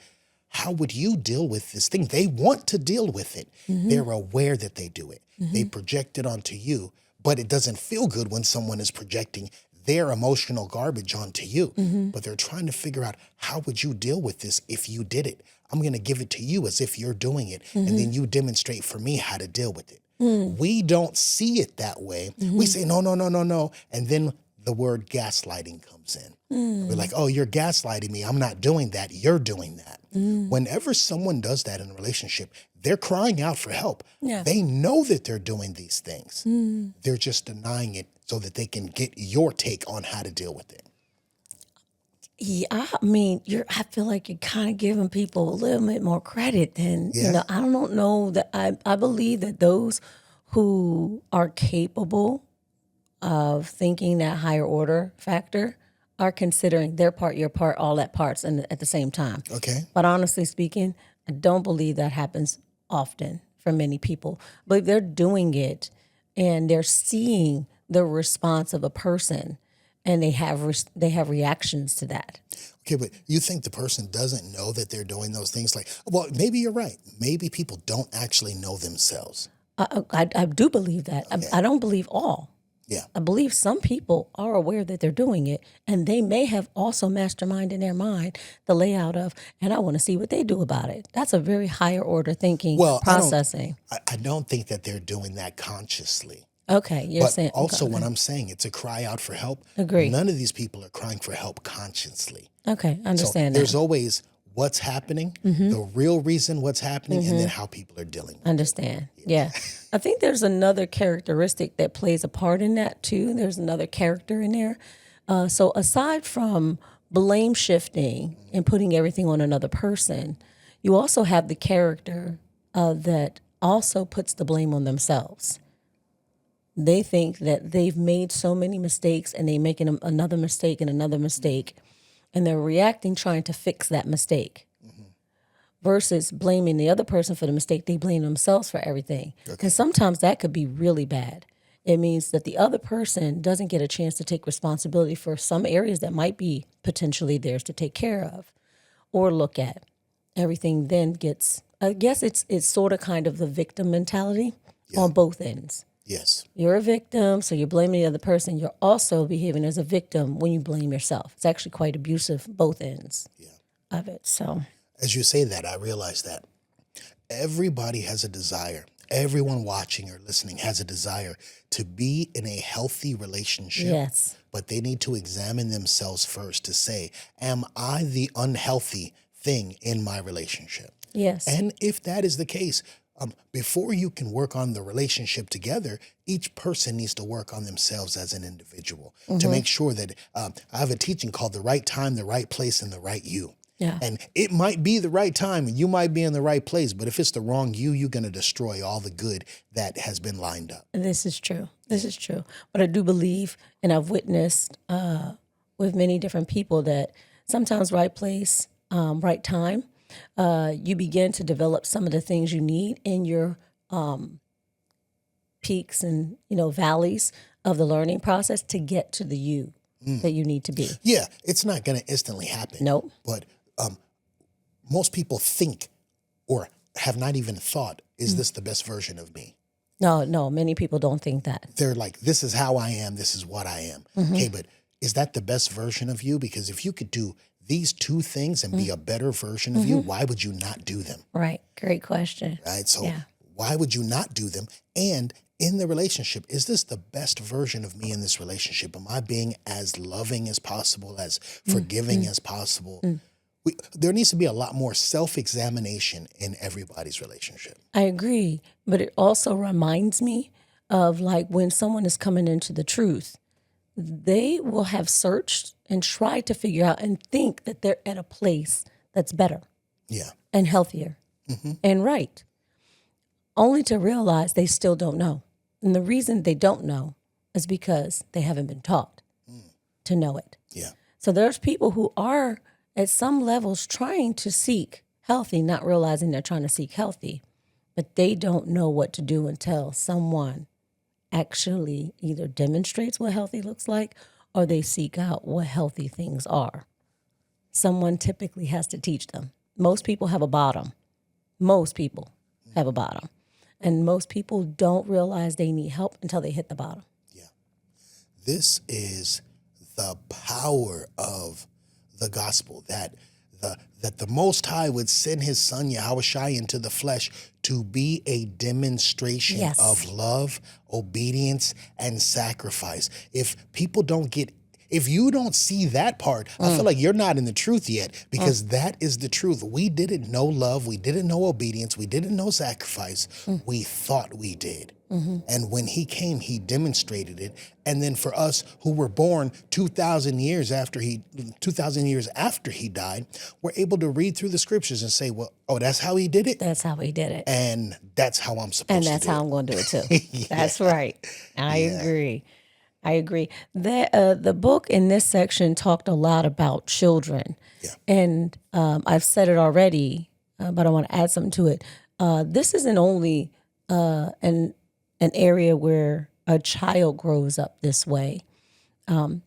how would you deal with this thing? They want to deal with it. They're aware that they do it. They project it onto you, but it doesn't feel good when someone is projecting their emotional garbage onto you. But they're trying to figure out, how would you deal with this if you did it? I'm going to give it to you as if you're doing it, and then you demonstrate for me how to deal with it. We don't see it that way. We say, no, no, no, no, no. And then the word gaslighting comes in. We're like, oh, you're gaslighting me. I'm not doing that. You're doing that. Whenever someone does that in a relationship, they're crying out for help. Yeah. They know that they're doing these things. They're just denying it so that they can get your take on how to deal with it. Yeah, I mean, I feel like you're kind of giving people a little bit more credit than, Yeah. I don't know that I believe that those who are capable of thinking that higher order factor are considering their part, your part, all at parts and at the same time. Okay. But honestly speaking, I don't believe that happens often for many people. But if they're doing it and they're seeing the response of a person, and they have reactions to that. Okay, but you think the person doesn't know that they're doing those things? Like, well, maybe you're right. Maybe people don't actually know themselves. I do believe that. Okay. I don't believe all. Yeah. I believe some people are aware that they're doing it, and they may have also masterminded in their mind the layout of, and I want to see what they do about it. That's a very higher order thinking, processing. I don't think that they're doing that consciously. Okay, you're But saying also okay. when I'm saying it's a cry out for help, Agree. none of these people are crying for help consciously. Okay, I So understand there's that. always what's happening, the real reason what's happening, and then how people are dealing with it. Understand. Yeah. I think there's another characteristic that plays a part in that too. There's another character in there. So aside from blame shifting and putting everything on another person, you also have the character that also puts the blame on themselves. They think that they've made so many mistakes and they're making another mistake and another mistake, and they're reacting trying to fix that mistake. Versus blaming the other person for the mistake, they blame themselves for everything. Okay. And sometimes that could be really bad. It means that the other person doesn't get a chance to take responsibility for some areas that might be potentially theirs to take care of or look at. Everything then gets, I guess it's sort of kind of the victim mentality on both ends. Yes. You're a victim, so you're blaming the other person. You're also behaving as a victim when you blame yourself. It's actually quite abusive, both ends of it. So, As you say that, I realize that everybody has a desire. Everyone watching or listening has a desire to be in a healthy relationship. yes. But they need to examine themselves first to say, am I the unhealthy thing in my relationship? Yes. And if that is the case, before you can work on the relationship together, each person needs to work on themselves as an individual to make sure that I have a teaching called the right time, the right place, and the right you. Yeah. And it might be the right time and you might be in the right place, but if it's the wrong you, you're going to destroy all the good that has been lined up. This is true. This is true. But I do believe, and I've witnessed with many different people, that sometimes right place, right time, you begin to develop some of the things you need in your peaks and valleys of the learning process to get to the you that you need to be. Yeah, it's not going to instantly happen. Nope. But most people think or have not even thought, is this the best version of me? No, many people don't think that. They're like, this is how I am. This is what I am. Okay, but is that the best version of you? Because if you could do these two things and be a better version of you, why would you not do them? Right. Great question. Right? So Yeah. why would you not do them? And in the relationship, is this the best version of me in this relationship? Am I being as loving as possible, as forgiving as possible? There needs to be a lot more self-examination in everybody's relationship. I agree. But it also reminds me of like when someone is coming into the truth, they will have searched and tried to figure out and think that they're at a place that's better Yeah. and healthier and right, only to realize they still don't know. And the reason they don't know is because they haven't been taught. to know it. Yeah. So there's people who are at some levels trying to seek healthy, not realizing they're trying to seek healthy, but they don't know what to do until someone actually either demonstrates what healthy looks like or they seek out what healthy things are. Someone typically has to teach them. Most people have a bottom. Most people have a bottom. And most people don't realize they need help until they hit the bottom. Yeah. This is the power of the gospel, that the Most High would send his son Yahushua into the flesh to be a demonstration Yes. of love, obedience, and sacrifice. If people don't get, if you don't see that part, I feel like you're not in the truth yet, because that is the truth. We didn't know love. We didn't know obedience. We didn't know sacrifice. We thought we did. And when he came, he demonstrated it. And then for us who were born 2,000 years after he died, we're able to read through the scriptures and say, well, oh, that's how he did it? That's how he did it. And that's how I'm supposed And to do it. that's how I'm going to do it too. That's right. I agree. The book in this section talked a lot about children. Yeah. And I've said it already, but I want to add something to it. This isn't only an area where a child grows up this way.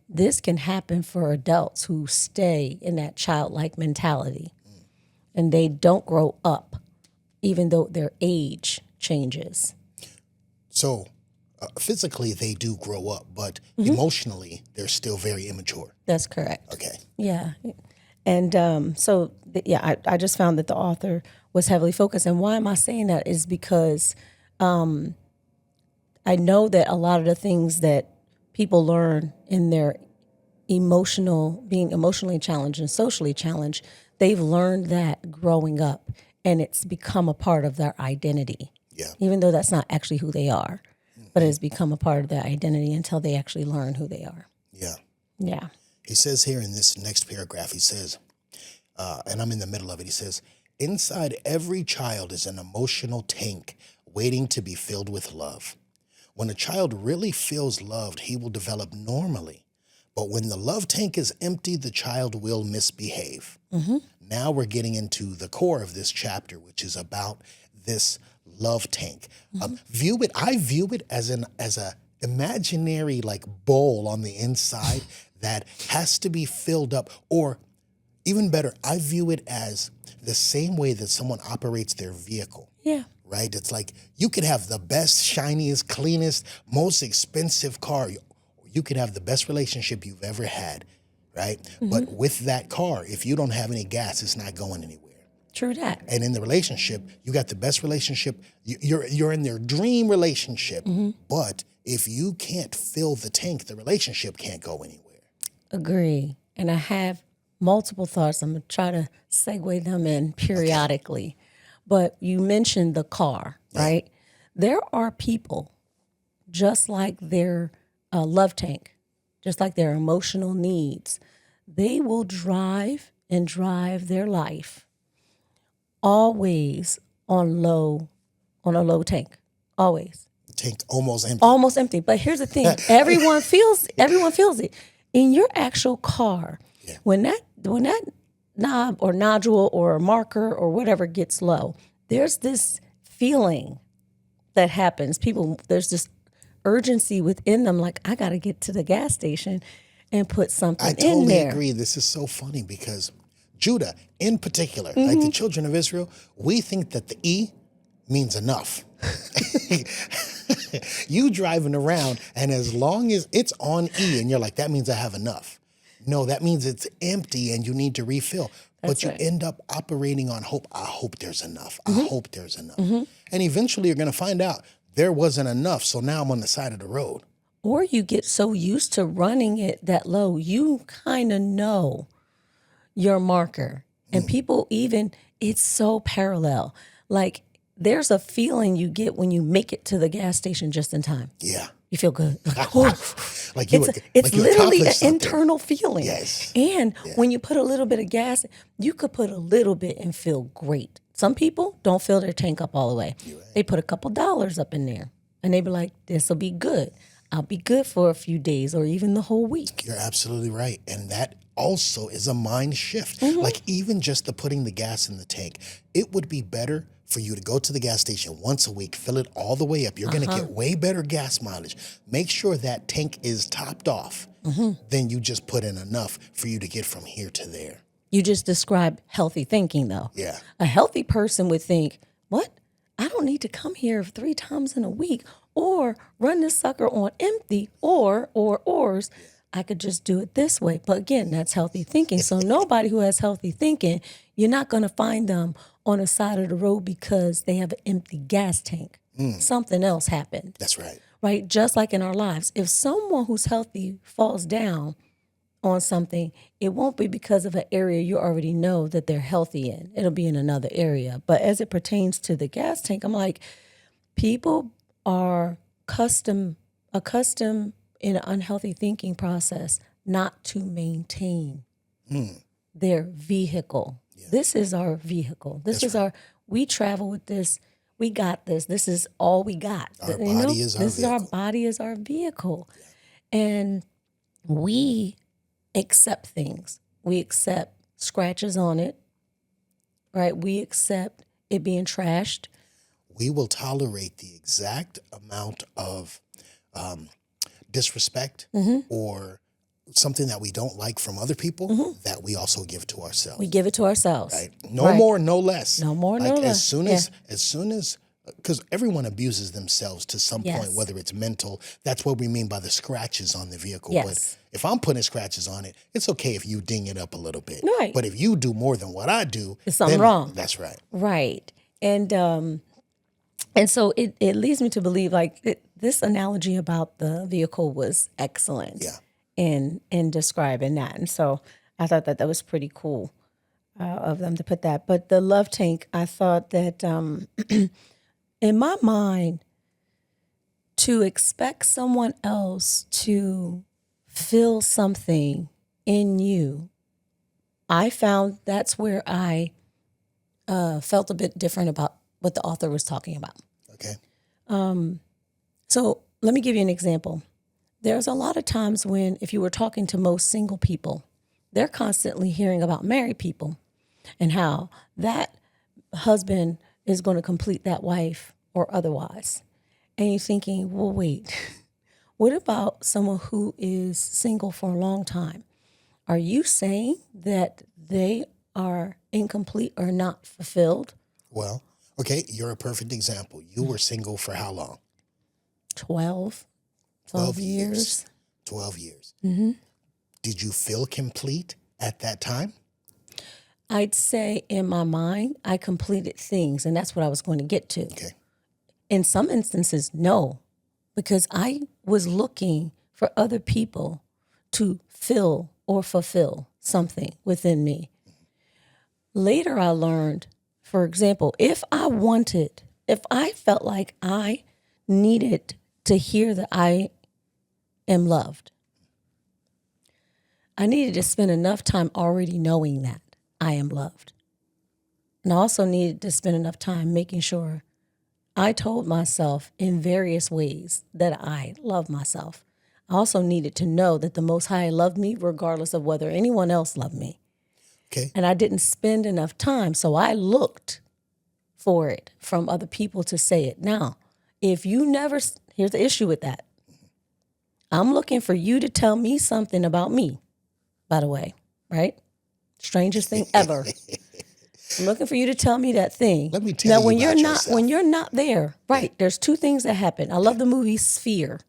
This can happen for adults who stay in that childlike mentality and they don't grow up, even though their age changes. So physically they do grow up, but emotionally they're still very immature. That's correct. Okay. Yeah. And I just found that the author was heavily focused. And why am I saying that is because I know that a lot of the things that people learn in their being emotionally challenged and socially challenged, they've learned that growing up, and it's become a part of their identity. Yeah. Even though that's not actually who they are, but it's become a part of their identity until they actually learn who they are. Yeah. Yeah. He says here in this next paragraph, he says, and I'm in the middle of it, he says, inside every child is an emotional tank waiting to be filled with love. When a child really feels loved, he will develop normally. But when the love tank is empty, the child will misbehave. Now we're getting into the core of this chapter, which is about this love tank. I view it as a imaginary like bowl on the inside that has to be filled up, or even better, I view it as the same way that someone operates their vehicle. Yeah. Right? It's like you could have the best, shiniest, cleanest, most expensive car. You could have the best relationship you've ever had, right? But with that car, if you don't have any gas, it's not going anywhere. True that. And in the relationship, you got the best relationship. You're in their dream relationship. But if you can't fill the tank, the relationship can't go anywhere. Agree. And I have multiple thoughts. I'm going to try to segue them in periodically. But you mentioned the car, right? There are people, just like their love tank, just like their emotional needs, they will drive their life always on a low tank, always. Tank almost empty. Almost empty. But here's the thing: everyone feels it in your actual car. Yeah. When that knob or nodule or marker or whatever gets low, there's this feeling that happens. There's this urgency within them, like, I got to get to the gas station and put something I in totally there. agree. This is so funny because Judah, in particular, like the children of Israel, we think that the E means enough. You driving around, and as long as it's on E, and you're like, that means I have enough. No, that means it's empty and you need to refill. But you end up operating on hope. I hope there's enough. I hope there's enough. And eventually you're going to find out there wasn't enough. So now I'm on the side of the road. Or you get so used to running it that low, you kind of know your marker. And people it's so parallel. Like, there's a feeling you get when you make it to the gas station just in time. Yeah. You feel good. Like It's you literally an accomplished something. internal feeling. Yes. And when you put a little bit of gas, you could put a little bit and feel great. Some people don't fill their tank up all the way. They put a couple dollars up in there and they be like, this will be good. I'll be good for a few days or even the whole week. You're absolutely right. And that also is a mind shift. Like even just the putting the gas in the tank, it would be better for you to go to the gas station once a week, fill it all the way up. You're going to get way better gas mileage. Make sure that tank is topped off. Then you just put in enough for you to get from here to there. You just described healthy thinking, though. Yeah. A healthy person would think, what? I don't need to come here 3 times in a week or run this sucker on empty ors. I could just do it this way. But again, that's healthy thinking. So nobody who has healthy thinking, you're not going to find them on the side of the road because they have an empty gas tank. Something else happened. That's right. Right? Just like in our lives. If someone who's healthy falls down on something, it won't be because of an area you already know that they're healthy in. It'll be in another area. But as it pertains to the gas tank, I'm like, people are accustomed in an unhealthy thinking process not to maintain their vehicle. Yeah. This is our vehicle. We travel with this. We got this. This is all we got. Our body is our vehicle. Our body is our vehicle. Yeah. And we accept things. We accept scratches on it, right? We accept it being trashed. We will tolerate the exact amount of disrespect or something that we don't like from other people that we also give to ourselves. We give it to ourselves. Right? No more, no less. No more, no less. As soon as, because everyone abuses themselves to some point, whether it's mental. That's what we mean by the scratches on the vehicle. Yes. But if I'm putting scratches on it, it's okay if you ding it up a little bit. Right. But if you do more than what I do, there's something wrong. That's right. Right. And so it leads me to believe this analogy about the vehicle was excellent. Yeah. In describing that. And so I thought that was pretty cool of them to put that. But the love tank, I thought that in my mind, to expect someone else to feel something in you, I found that's where I felt a bit different about what the author was talking about. Okay. So let me give you an example. There's a lot of times when, if you were talking to most single people, they're constantly hearing about married people and how that husband is going to complete that wife or otherwise. And you're thinking, well, wait, what about someone who is single for a long time? Are you saying that they are incomplete or not fulfilled? Well, okay, you're a perfect example. You were single for how long? 12 years. 12 years. Mm-hmm. Did you feel complete at that time? I'd say in my mind, I completed things, and that's what I was going to get to. Okay. In some instances, no, because I was looking for other people to fill or fulfill something within me. Later, I learned, for example, if I felt like I needed to hear that I am loved, I needed to spend enough time already knowing that I am loved. And I also needed to spend enough time making sure I told myself in various ways that I love myself. I also needed to know that the Most High loved me regardless of whether anyone else loved me. Okay. And I didn't spend enough time, so I looked for it from other people to say it. Now, if you never, here's the issue with that. I'm looking for you to tell me something about me, by the way, right? Strangest thing ever. I'm looking for you to tell me that thing. Let me tell you when about you're yourself. When you're not there, right, there's two things that happen. I love the movie Sphere.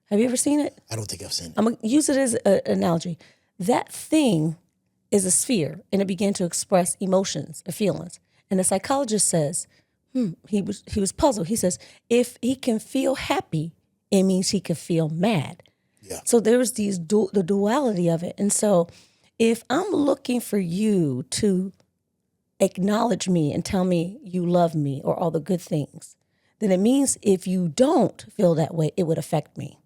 Have you ever seen it? I don't think I've seen it. I'm going to use it as an analogy. That thing is a sphere, and it began to express emotions or feelings. And the psychologist says, he was puzzled. He says, if he can feel happy, it means he can feel mad. Yeah. So there's the duality of it. And so if I'm looking for you to acknowledge me and tell me you love me or all the good things, then it means if you don't feel that way, it would affect me.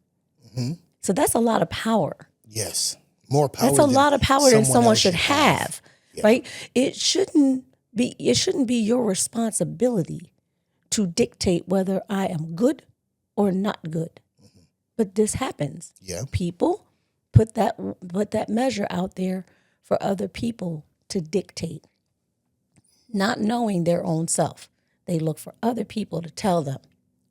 Mm-hmm. So that's a lot of power. Yes. More power. That's a lot of power than someone should have. have. Yeah. Right? It shouldn't be your responsibility to dictate whether I am good or not good. Mm-hmm. But this happens. Yeah. People put that measure out there for other people to dictate, not knowing their own self. They look for other people to tell them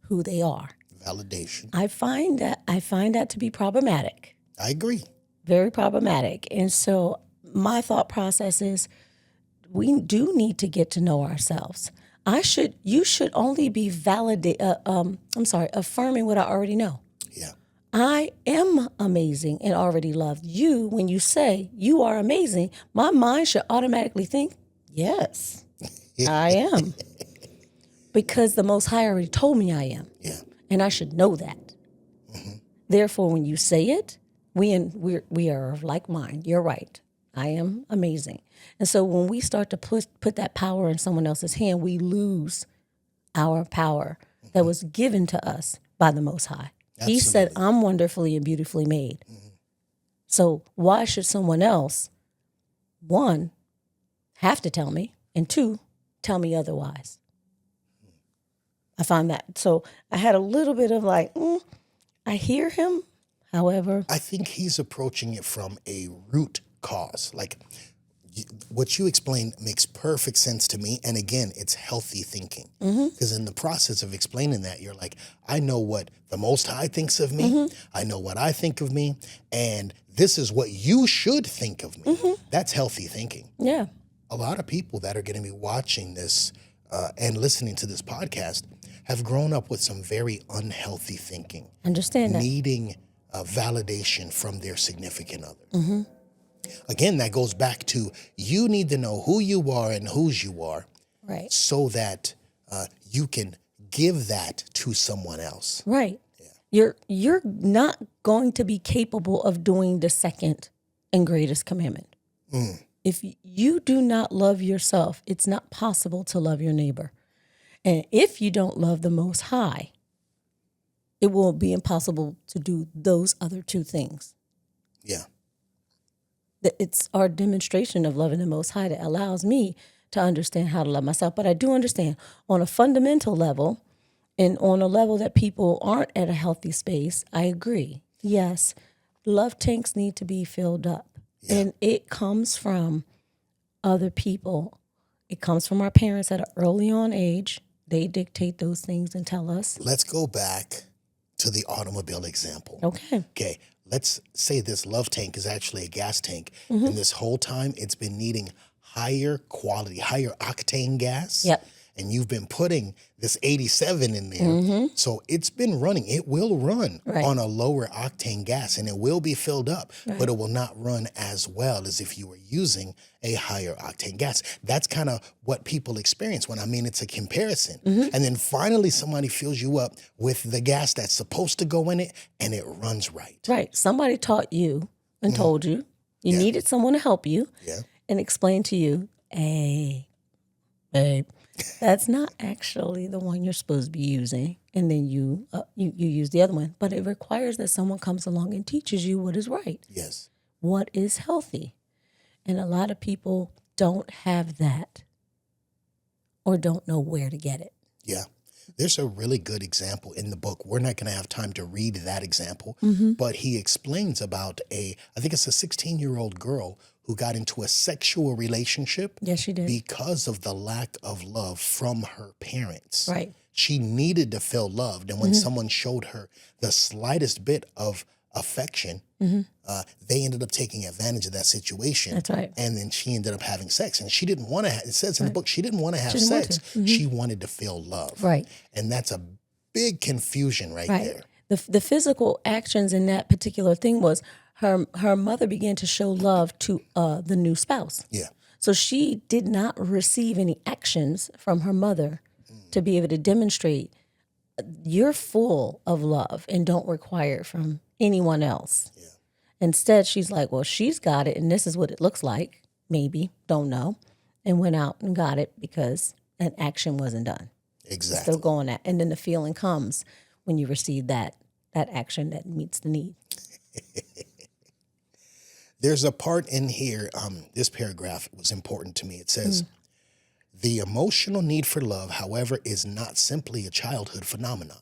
who they are. Validation. I find that to be problematic. I agree. Very problematic. And so my thought process is we do need to get to know ourselves. You should only be affirming what I already know. Yeah. I am amazing and already loved. You, when you say you are amazing, my mind should automatically think, yes, I am. Because the Most High already told me I am. Yeah. And I should know that. Mm-hmm. Therefore, when you say it, we are of like mind. You're right. I am amazing. And so when we start to put that power in someone else's hand, we lose our power that was given to us by the Most High. Absolutely. He said, I'm wonderfully and beautifully made. Mm-hmm. So why should someone else, one, have to tell me, and two, tell me otherwise? I find that. So I had a little bit of like, I hear him. However, I think he's approaching it from a root cause. Like what you explained makes perfect sense to me. And again, it's healthy thinking. Because in the process of explaining that, you're like, I know what the Most High thinks of me. I know what I think of me. And this is what you should think of me. That's healthy thinking. yeah. A lot of people that are going to be watching this and listening to this podcast have grown up with some very unhealthy thinking. Understand that. Needing validation from their significant other. Again, that goes back to you need to know who you are and whose you are, Right. so that you can give that to someone else. Right. Yeah. You're not going to be capable of doing the second and greatest commandment. If you do not love yourself, it's not possible to love your neighbor. And if you don't love the Most High, it will be impossible to do those other two things. Yeah. It's our demonstration of loving the Most High that allows me to understand how to love myself. But I do understand on a fundamental level and on a level that people aren't at a healthy space, I agree. Yes, love tanks need to be filled up. Yeah. And it comes from other people. It comes from our parents at an early on age. They dictate those things and tell us. Let's go back to the automobile example. Okay. Let's say this love tank is actually a gas tank. And this whole time it's been needing higher quality, higher octane gas. Yep. And you've been putting this 87 in there. So it's been running. It will run on a lower octane gas and it will be filled up, but it will not run as well as if you were using a higher octane gas. That's kind of what people experience when it's a comparison. And then finally somebody fills you up with the gas that's supposed to go in it and it runs right. Right. Somebody taught you and told you you needed someone to help you and explain to you, hey, babe, that's not actually the one you're supposed to be using. And then you use the other one. But it requires that someone comes along and teaches you what is right. Yes. What is healthy. And a lot of people don't have that or don't know where to get it. Yeah. There's a really good example in the book. We're not going to have time to read that example, but he explains about I think it's a 16-year-old girl who got into a sexual relationship. Yes, she did. Because of the lack of love from her parents. Right. She needed to feel loved. And when someone showed her the slightest bit of affection, they ended up taking advantage of that situation. That's right. And then she ended up having sex. And she didn't want to it says in the book, she didn't want to have sex. She wanted to feel love. Right. And that's a big confusion right there. The physical actions in that particular thing was her mother began to show love to the new spouse. Yeah. So she did not receive any actions from her mother to be able to demonstrate you're full of love and don't require it from anyone else. Yeah. Instead, she's like, well, she's got it and this is what it looks like. Maybe, don't know. And went out and got it because an action wasn't done. Exactly. Still going at. And then the feeling comes when you receive that action that meets the need. There's a part in here, this paragraph was important to me. It says, the emotional need for love, however, is not simply a childhood phenomenon.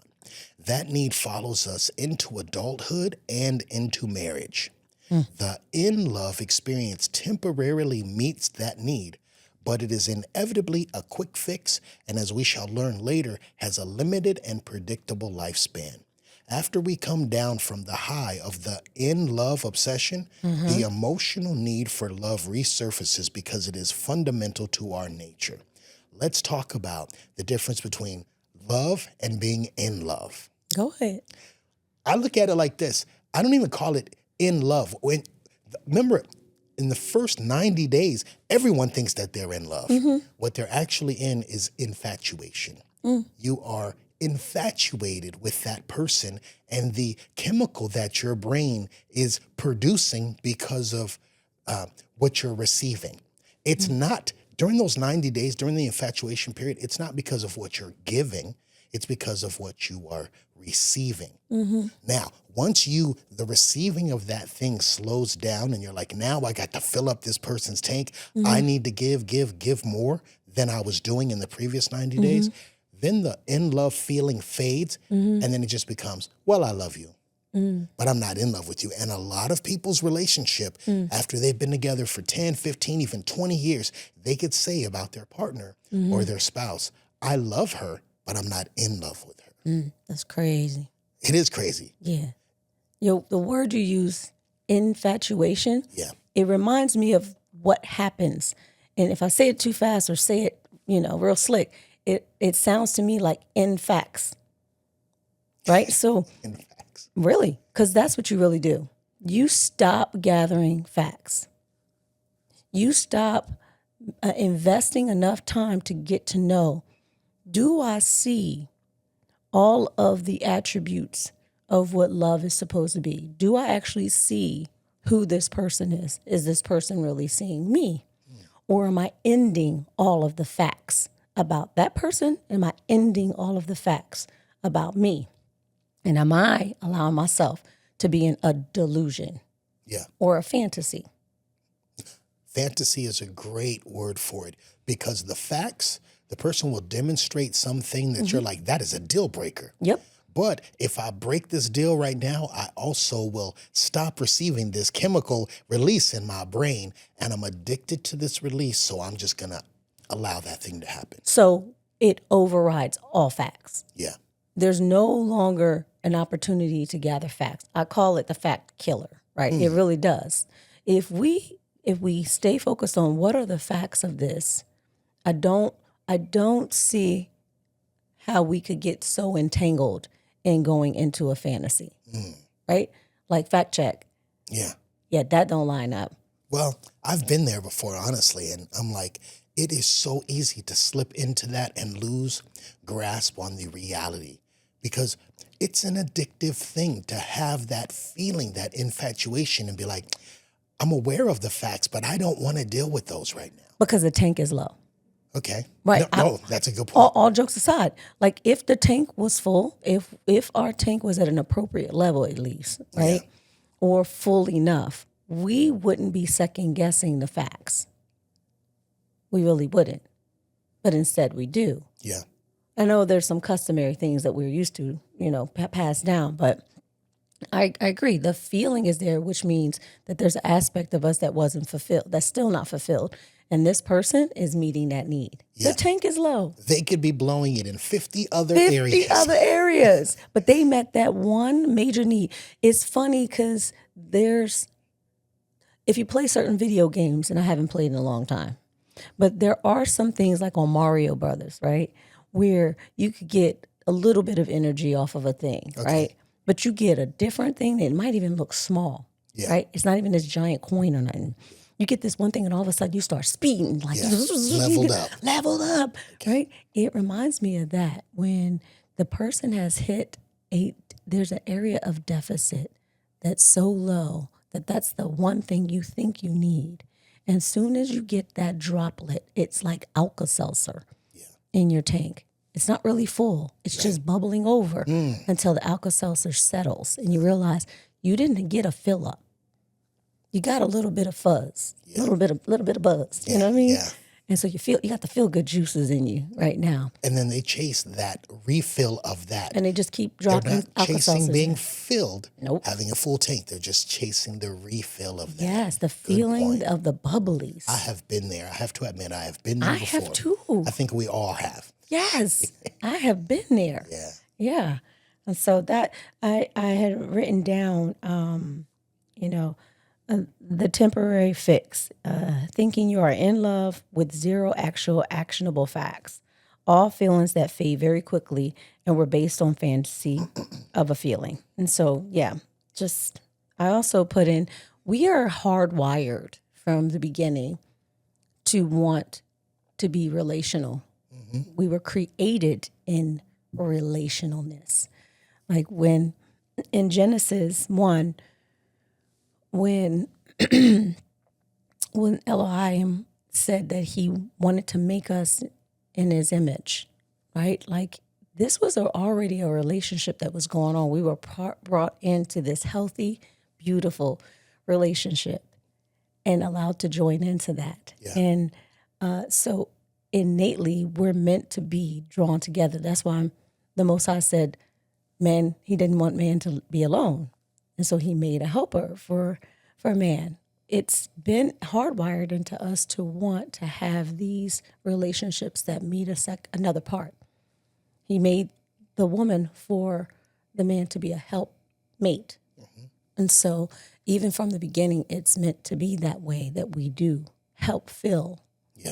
that need follows us into adulthood and into marriage. The in love experience temporarily meets that need, but it is inevitably a quick fix, and as we shall learn later, has a limited and predictable lifespan. After we come down from the high of the in love obsession, the emotional need for love resurfaces because it is fundamental to our nature. Let's talk about the difference between love and being in love. Go ahead. I look at it like this. I don't even call it in love. Remember, in the first 90 days, everyone thinks that they're in love. What they're actually in is infatuation. You are infatuated with that person and the chemical that your brain is producing because of what you're receiving. It's not, during those 90 days, during the infatuation period, it's not because of what you're giving. It's because of what you are receiving. Now, once the receiving of that thing slows down and you're like, now I got to fill up this person's tank. I need to give more than I was doing in the previous 90 days. Then the in-love feeling fades and then it just becomes, well, I love you, but I'm not in love with you. And a lot of people's relationship, after they've been together for 10, 15, even 20 years, they could say about their partner or their spouse, I love her, but I'm not in love with her. That's crazy. It is crazy. Yeah. The word you use, infatuation, Yeah. it reminds me of what happens. And if I say it too fast or say it, real slick, it sounds to me like in facts. Right? So In facts. really, because that's what you really do. You stop gathering facts. You stop investing enough time to get to know, do I see all of the attributes of what love is supposed to be? Do I actually see who this person is? Is this person really seeing me? Or am I ending all of the facts about that person? Am I ending all of the facts about me? And am I allowing myself to be in a delusion Yeah. or a fantasy? Fantasy is a great word for it because the facts, the person will demonstrate something that you're like, that is a deal breaker. Yep. But if I break this deal right now, I also will stop receiving this chemical release in my brain, and I'm addicted to this release, so I'm just going to allow that thing to happen. So it overrides all facts. Yeah. There's no longer an opportunity to gather facts. I call it the fact killer, right? It really does. If we stay focused on what are the facts of this, I don't see how we could get so entangled in going into a fantasy, right? Like fact check. Yeah. Yeah, that don't line up. Well, I've been there before, honestly, and I'm like, it is so easy to slip into that and lose grasp on the reality because it's an addictive thing to have that feeling, that infatuation, and be like, I'm aware of the facts, but I don't want to deal with those right now. Because the tank is low. Okay. Right. No, that's a good point. All jokes aside, like if the tank was full, if our tank was at an appropriate level at least, right, or full enough, we wouldn't be second guessing the facts. We really wouldn't. But instead we do. Yeah. I know there's some customary things that we're used to, passed down, but I agree. The feeling is there, which means that there's an aspect of us that wasn't fulfilled, that's still not fulfilled. And this person is meeting that need. Yeah. The tank is low. They could be blowing it in 50 other 50 areas. other areas. But they met that one major need. It's funny because if you play certain video games, and I haven't played in a long time, but there are some things like on Mario Brothers, right, where you could get a little bit of energy off of a thing, right? But you get a different thing that might even look small, right? It's not even this giant coin or nothing. You get this one thing and all of a sudden you start speeding, like leveled up, right? It reminds me of that when the person has hit there's an area of deficit that's so low that that's the one thing you think you need. And soon as you get that droplet, it's like Alka-Seltzer in your tank. It's not really full. It's just bubbling over until the Alka-Seltzer settles and you realize you didn't get a fill up. You got a little bit of fuzz, a little bit of buzz. You know what I mean? Yeah. And so you got the feel good juices in you right now. And then they chase that refill of that. And they just keep They're dropping not chasing Alka-Seltzers being in. filled, Nope. having a full tank. They're just chasing the refill of that. Yes, the Good feeling point. of the bubblies. I have been there. I have to admit, I have been there I before. have too. I think we all have. Yes, I have been there. Yeah. Yeah. And so that I had written down, the temporary fix, thinking you are in love with zero actual actionable facts, all feelings that fade very quickly and were based on fantasy of a feeling. And so, yeah, I also put in, we are hardwired from the beginning to want to be relational. We were created in relationalness. Like when in Genesis 1, when Elohim said that he wanted to make us in his image, right? Like this was already a relationship that was going on. We were brought into this healthy, beautiful relationship and allowed to join into that. Yeah. And so innately, we're meant to be drawn together. That's why the Most High said, man, he didn't want man to be alone. And so he made a helper for man. It's been hardwired into us to want to have these relationships that meet another part. He made the woman for the man to be a helpmate. And so even from the beginning, it's meant to be that way, that we do help fill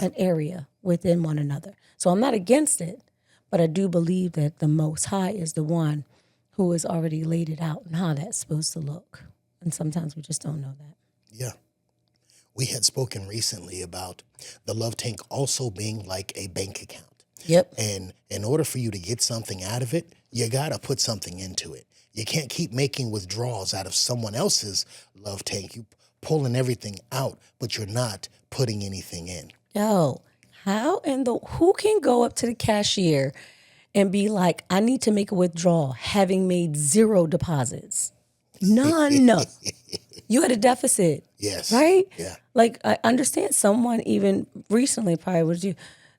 an area within one another. So I'm not against it, but I do believe that the Most High is the one who has already laid it out and how that's supposed to look. And sometimes we just don't know that. Yeah. We had spoken recently about the love tank also being like a bank account. Yep. And in order for you to get something out of it, you got to put something into it. You can't keep making withdrawals out of someone else's love tank. You pulling everything out, but you're not putting anything in. Yo, who can go up to the cashier and be like, I need to make a withdrawal having made 0 deposits? None. You had a deficit. Yes. Right? Yeah. Like I understand someone even recently probably was you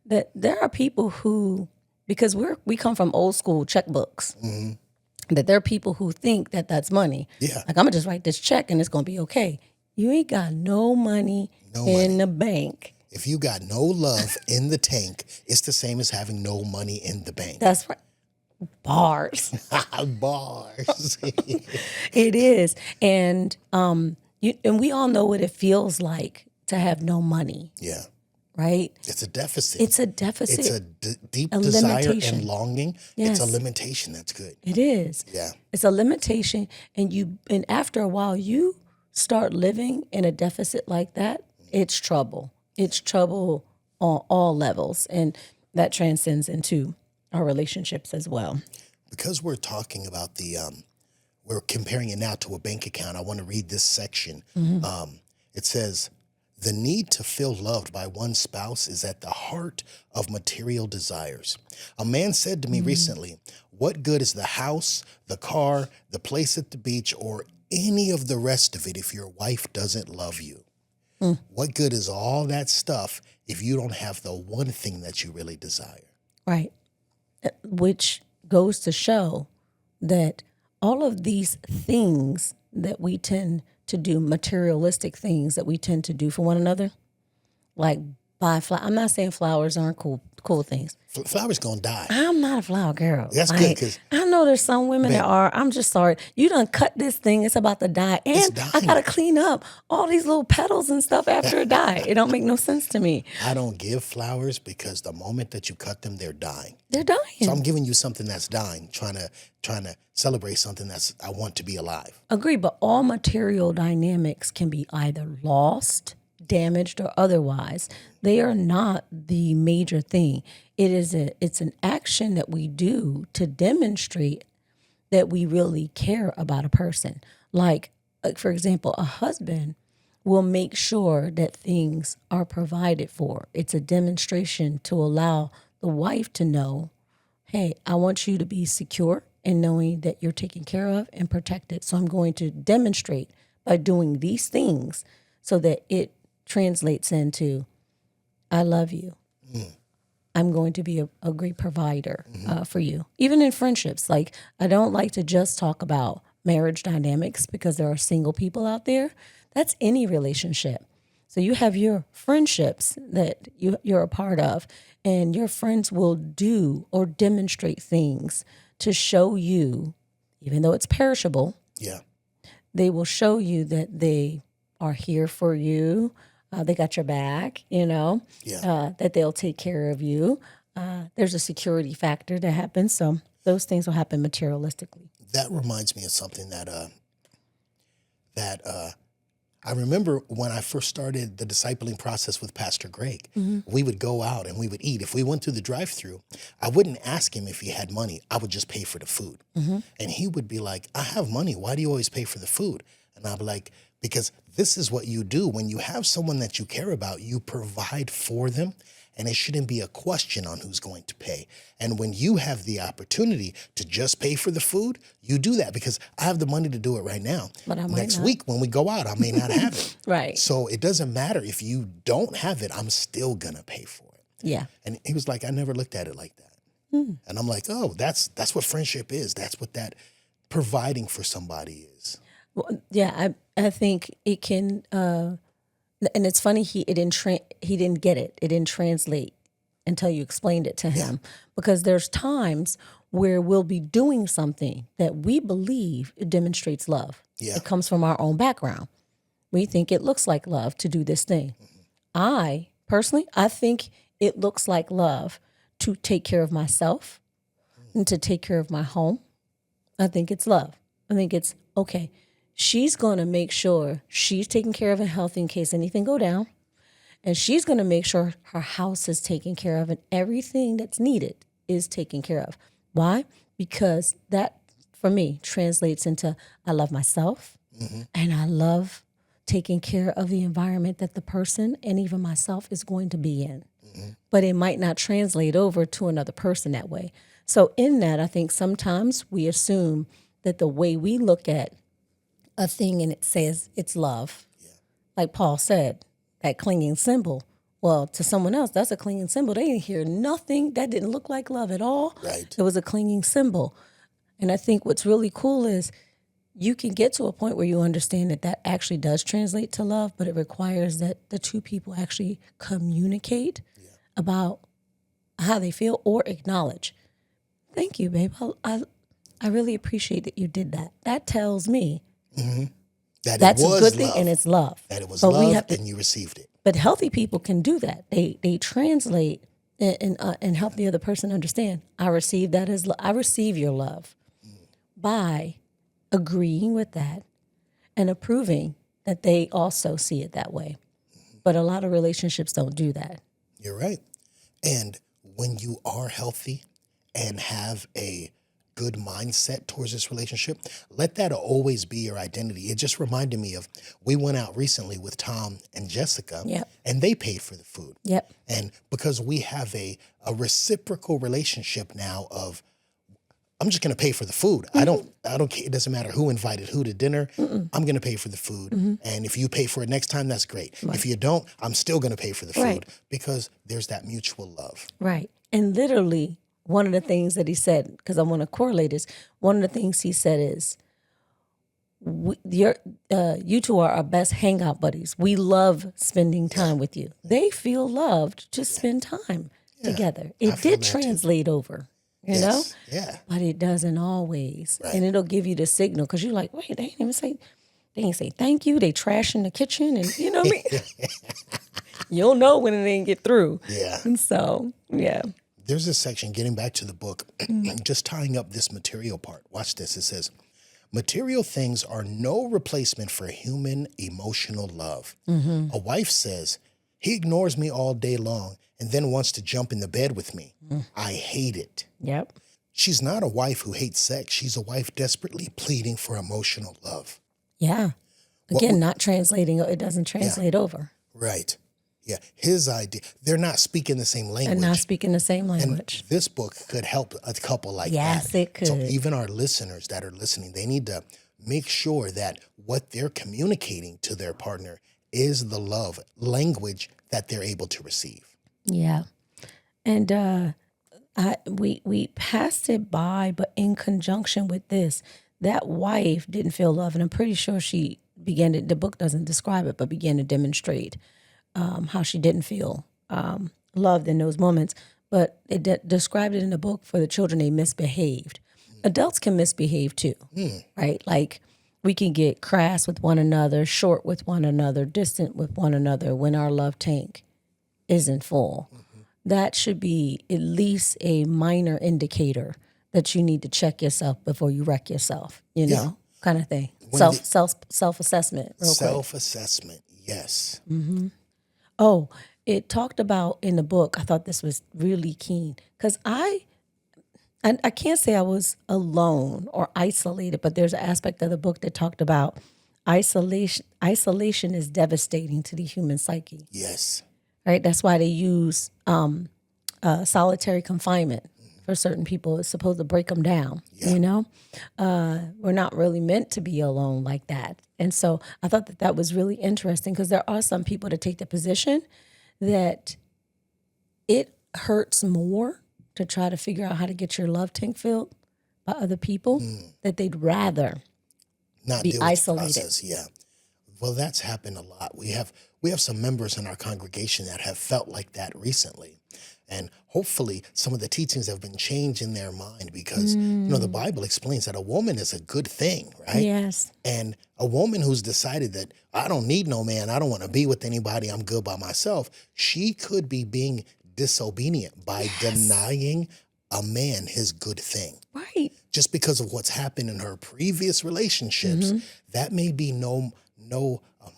that there are people who, because we come from old school checkbooks, that there are people who think that that's money. Yeah. Like I'm gonna just write this check and it's gonna be okay. You ain't got no money in the bank. If you got no love in the tank, it's the same as having no money in the bank. That's right. Bars. Bars. It is. And and we all know what it feels like to have no money, Yeah. right? It's a deficit. It's a deficit. It's a deep a desire limitation. and longing. Yes. It's a limitation. That's good. It is. Yeah. It's a limitation. And after a while, you start living in a deficit like that, it's trouble. It's trouble on all levels. And that transcends into our relationships as well. Because we're talking about we're comparing it now to a bank account, I want to read this section. It says, the need to feel loved by one spouse is at the heart of material desires. A man said to me recently, what good is the house, the car, the place at the beach, or any of the rest of it if your wife doesn't love you? What good is all that stuff if you don't have the one thing that you really desire? Right. Which goes to show that all of these things that we tend to do, materialistic things that we tend to do for one another, like buy flowers. I'm not saying flowers aren't cool things. Flowers gonna die. I'm not a flower girl. That's good, 'cause- I know there's some women that are. I'm just sorry. You done cut this thing. It's about to die. And I dying. got to clean up all these little petals and stuff after it die. It don't make no sense to me. I don't give flowers because the moment that you cut them, they're dying. They're dying. So I'm giving you something that's dying, trying to celebrate something I want to be alive. Agree, but all material dynamics can be either lost, damaged, or otherwise. They are not the major thing. It's an action that we do to demonstrate that we really care about a person. Like for example, a husband will make sure that things are provided for. It's a demonstration to allow the wife to know, hey, I want you to be secure in knowing that you're taken care of and protected. So I'm going to demonstrate by doing these things so that it translates into I love you. I'm going to be a great provider for you. Even in friendships, like I don't like to just talk about marriage dynamics because there are single people out there. That's any relationship. So you have your friendships that you're a part of, and your friends will do or demonstrate things to show you, even though it's perishable, Yeah. they will show you that they are here for you. They got your back, Yeah. that they'll take care of you. There's a security factor that happens. So those things will happen materialistically. That reminds me of something that I remember when I first started the discipling process with Pastor Greg. We would go out and we would eat. If we went through the drive-through, I wouldn't ask him if he had money. I would just pay for the food. And he would be like, I have money. Why do you always pay for the food? And I'd be like, because this is what you do. When you have someone that you care about, you provide for them. And it shouldn't be a question on who's going to pay. And when you have the opportunity to just pay for the food, you do that because I have the money to do it right now. But I might Next not. week when we go out, I may not have it. Right. So it doesn't matter if you don't have it, I'm still going to pay for it. Yeah. And he was like, I never looked at it like that. And I'm like, oh, that's what friendship is. That's what that providing for somebody is. Well, yeah, I think it can, and it's funny he didn't get it. It didn't translate until you explained it to him. Because there's times where we'll be doing something that we believe it demonstrates love. Yeah. It comes from our own background. We think it looks like love to do this thing. I personally think it looks like love to take care of myself and to take care of my home. I think it's love. I think it's okay. She's going to make sure she's taken care of and healthy in case anything go down. And she's going to make sure her house is taken care of and everything that's needed is taken care of. Why? Because that, for me, translates into I love myself and I love taking care of the environment that the person and even myself is going to be in. But it might not translate over to another person that way. So in that, I think sometimes we assume that the way we look at a thing and it says it's love, like Paul said, that clinging symbol. Well, to someone else, that's a clinging symbol. They didn't hear nothing. That didn't look like love at all. Right. It was a clinging symbol. And I think what's really cool is you can get to a point where you understand that that actually does translate to love, but it requires that the two people actually communicate about how they feel or acknowledge. Thank you, babe. I really appreciate that you did that. That tells me That that's it a was good thing love. and it's love. That it was But love we have to, and you received it. but healthy people can do that. They translate and help the other person understand. I receive that as I receive your love by agreeing with that and approving that they also see it that way. But a lot of relationships don't do that. You're right. And when you are healthy and have a good mindset towards this relationship, let that always be your identity. It just reminded me of, we went out recently with Tom and Jessica, and they paid for the food. Yep. And because we have a reciprocal relationship now of, I'm just going to pay for the food. I don't care. It doesn't matter who invited who to dinner. I'm going to pay for the food. And if you pay for it next time, that's great. If you don't, I'm still going to pay for the food because there's that mutual love. Right. And literally, one of the things that he said, because I want to correlate this, one of the things he said is, you two are our best hangout buddies. We love spending time with you. They feel loved to spend time together. It did translate over. You know? Yeah. But it doesn't always. Right. And it'll give you the signal because you're like, wait, they ain't say thank you. They trash in the kitchen and you know what I mean? You'll know when it didn't get through. Yeah. And so, yeah. There's this section, getting back to the book, just tying up this material part. Watch this. It says, material things are no replacement for human emotional love. A wife says, he ignores me all day long and then wants to jump in the bed with me. I hate it. Yep. She's not a wife who hates sex. She's a wife desperately pleading for emotional love. Yeah. Again, not translating. It doesn't translate over. Right. Yeah. His idea, they're not speaking the same language. And not speaking the same language. And this book could help a couple like that. Yes, it could. So even our listeners that are listening, they need to make sure that what they're communicating to their partner is the love language that they're able to receive. Yeah. And we passed it by, but in conjunction with this, that wife didn't feel love, and I'm pretty sure she began to. The book doesn't describe it, but began to demonstrate how she didn't feel loved in those moments. But it described it in the book for the children. They misbehaved. Adults can misbehave too, right? Like we can get crass with one another, short with one another, distant with one another when our love tank isn't full. That should be at least a minor indicator that you need to check yourself before you wreck yourself, kind of thing. Self-assessment, real quick. Self-assessment, yes. Oh, it talked about in the book, I thought this was really keen, because I can't say I was alone or isolated, but there's an aspect of the book that talked about isolation. Isolation is devastating to the human psyche. Yes. Right? That's why they use solitary confinement for certain people. It's supposed to break them down, We're not really meant to be alone like that. And so I thought that was really interesting because there are some people that take the position that it hurts more to try to figure out how to get your love tank filled by other people, that they'd rather not be deal with isolated. the process. Yeah. Well, that's happened a lot. We have some members in our congregation that have felt like that recently. And hopefully some of the teachings have been changed in their mind because, the Bible explains that a woman is a good thing, right? Yes. And a woman who's decided that I don't need no man, I don't want to be with anybody, I'm good by myself, she could be being disobedient by denying a man his good thing. Right. Just because of what's happened in her previous relationships, that may be no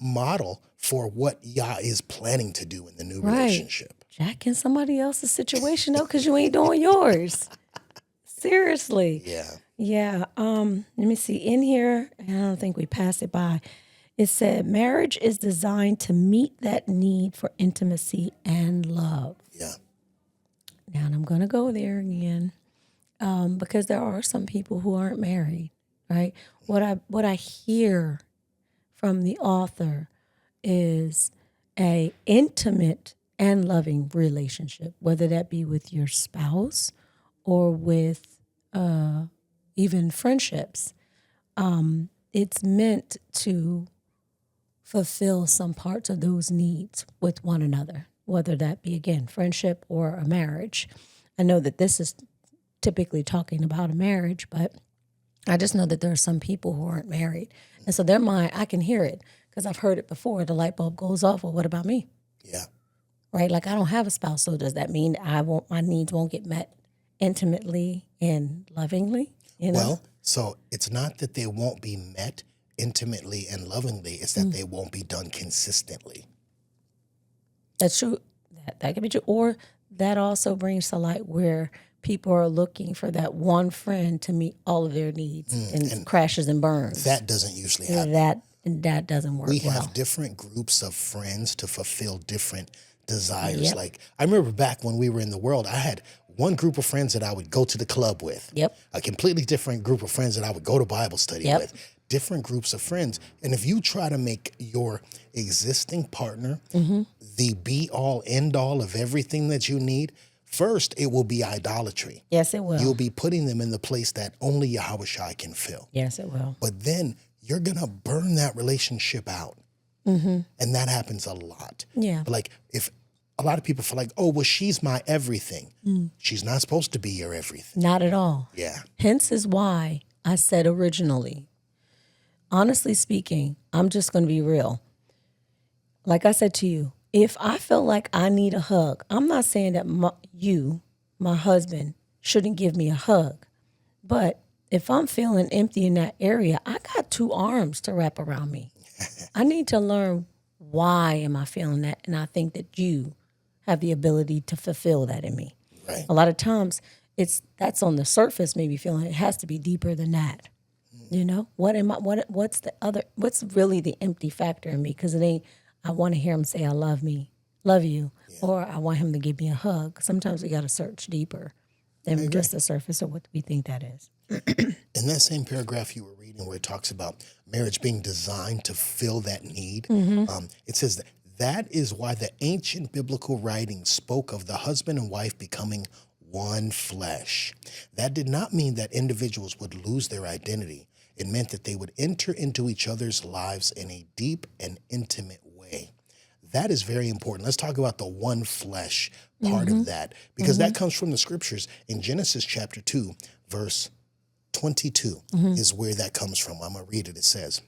model for what Yah is planning to do in the new relationship. Jack in somebody else's situation though, because you ain't doing yours. Seriously. Yeah. Yeah. Let me see. In here, and I don't think we passed it by. It said marriage is designed to meet that need for intimacy and love. Yeah. Now, and I'm going to go there again because there are some people who aren't married, right? What I hear from the author is a intimate and loving relationship, whether that be with your spouse or with even friendships. It's meant to fulfill some parts of those needs with one another, whether that be, again, friendship or a marriage. I know that this is typically talking about a marriage, but I just know that there are some people who aren't married. And so their mind, I can hear it because I've heard it before. The light bulb goes off. Well, what about me? Yeah. Right? Like I don't have a spouse. So does that mean my needs won't get met intimately and lovingly? Well, so it's not that they won't be met intimately and lovingly. It's that they won't be done consistently. That's true. That could be true. Or that also brings to light where people are looking for that one friend to meet all of their needs and crashes and burns. That doesn't usually happen. That doesn't work. We have different groups of friends to fulfill different desires. Yep. Like I remember back when we were in the world, I had one group of friends that I would go to the club with. Yep. A completely different group of friends that I would go to Bible study with. Different groups of friends. And if you try to make your existing partner the be-all, end-all of everything that you need, first, it will be idolatry. Yes, it will. You'll be putting them in the place that only Yahweh Shai can fill. Yes, it will. But then you're going to burn that relationship out. And that happens a lot. Yeah. But like if a lot of people feel like, oh, well, she's my everything. She's not supposed to be your everything. Not at all. Yeah. Hence is why I said originally, honestly speaking, I'm just going to be real. Like I said to you, if I feel like I need a hug, I'm not saying that my husband, shouldn't give me a hug. But if I'm feeling empty in that area, I got 2 arms to wrap around me. I need to learn why am I feeling that, and I think that you have the ability to fulfill that in me. Right. A lot of times, that's on the surface. Maybe feeling it has to be deeper than that. What's really the empty factor in me? Because it ain't. I want to hear him say, "I love you," or I want him to give me a hug. Sometimes we got to search deeper than just the surface of what we think that is. In that same paragraph you were reading where it talks about marriage being designed to fill that need, it says That is why the ancient biblical writings spoke of the husband and wife becoming one flesh. That did not mean that individuals would lose their identity. It meant that they would enter into each other's lives in a deep and intimate way. That is very important. Let's talk about the one flesh part of that, because that comes from the scriptures. In Genesis chapter 2, verse 22 is where that comes from. I'm going to read it. It says,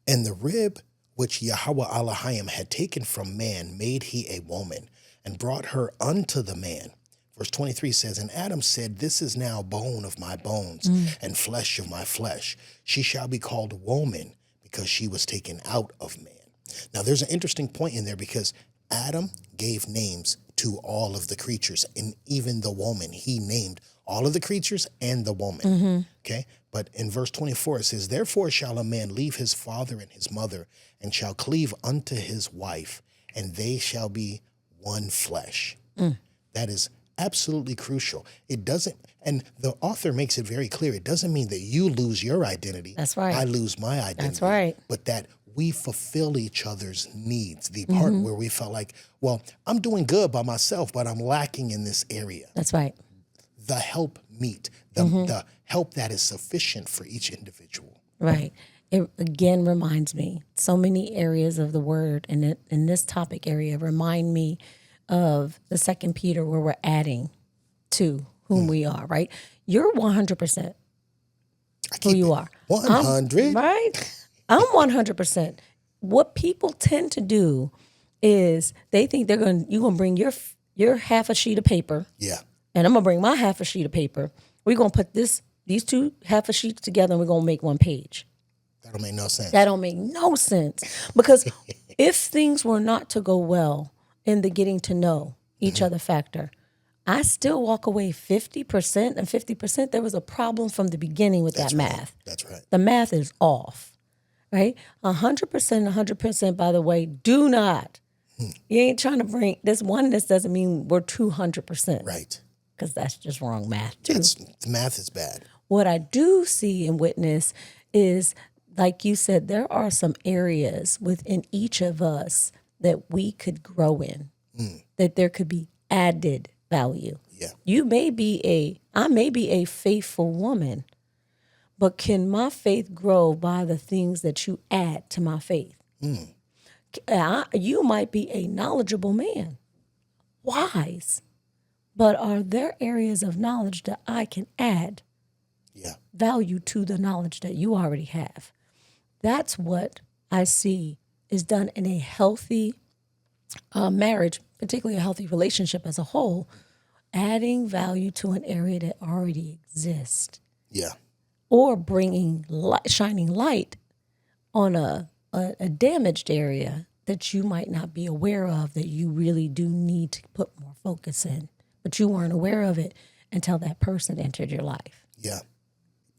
"And the rib which Yahweh Elohim had taken from man made he a woman, and brought her unto the man." Verse 23 says, "And Adam said, This is now bone of my bones and flesh of my flesh. She shall be called woman, because she was taken out of man." Now, there's an interesting point in there, because Adam gave names to all of the creatures, and even the woman. He named all of the creatures and the woman. Okay? But in verse 24, it says, "Therefore shall a man leave his father and his mother, and shall cleave unto his wife, and they shall be one flesh." That is absolutely crucial. It doesn't, and the author makes it very clear, it doesn't mean that you lose your identity. That's right. I lose my identity. That's right. But that we fulfill each other's needs. The part where we felt like, well, I'm doing good by myself, but I'm lacking in this area. That's right. The help meet, the help that is sufficient for each individual. Right. It again reminds me, so many areas of the word and in this topic area remind me of the 2 Peter, where we're adding to whom we are, right? You're 100% who you are. 100. Right? I'm 100%. What people tend to do is they think you're going to bring your half a sheet of paper, Yeah. and I'm going to bring my half a sheet of paper. We're going to put these two half a sheets together, and we're going to make one page. That don't make no sense. That don't make no sense, because if things were not to go well in the getting to know each other factor, I still walk away 50%, and 50%, there was a problem from the beginning with that math. That's right. The math is off, right? 100%, by the way, do not. You ain't trying to bring this oneness doesn't mean we're 200%. Right. Because that's just wrong math too. The math is bad. What I do see and witness is, like you said, there are some areas within each of us that we could grow in, that there could be added value. Yeah. I may be a faithful woman, but can my faith grow by the things that you add to my faith? You might be a knowledgeable man, wise, but are there areas of knowledge that I can add value to the knowledge that you already have? That's what I see is done in a healthy marriage, particularly a healthy relationship as a whole, adding value to an area that already exists. Yeah. Or bringing shining light on a damaged area that you might not be aware of, that you really do need to put more focus in, but you weren't aware of it until that person entered your life. Yeah.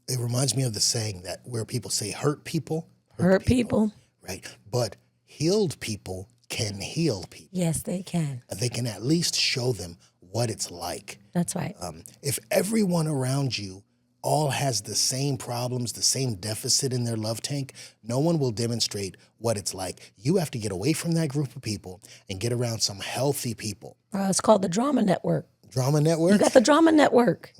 It reminds me of the saying that where people say hurt people. Hurt people. Right. But healed people can heal people. Yes, they can. They can at least show them what it's like. That's right. If everyone around you all has the same problems, the same deficit in their love tank, no one will demonstrate what it's like. You have to get away from that group of people and get around some healthy people. It's called the Drama Network. Drama Network? You got the Drama Network.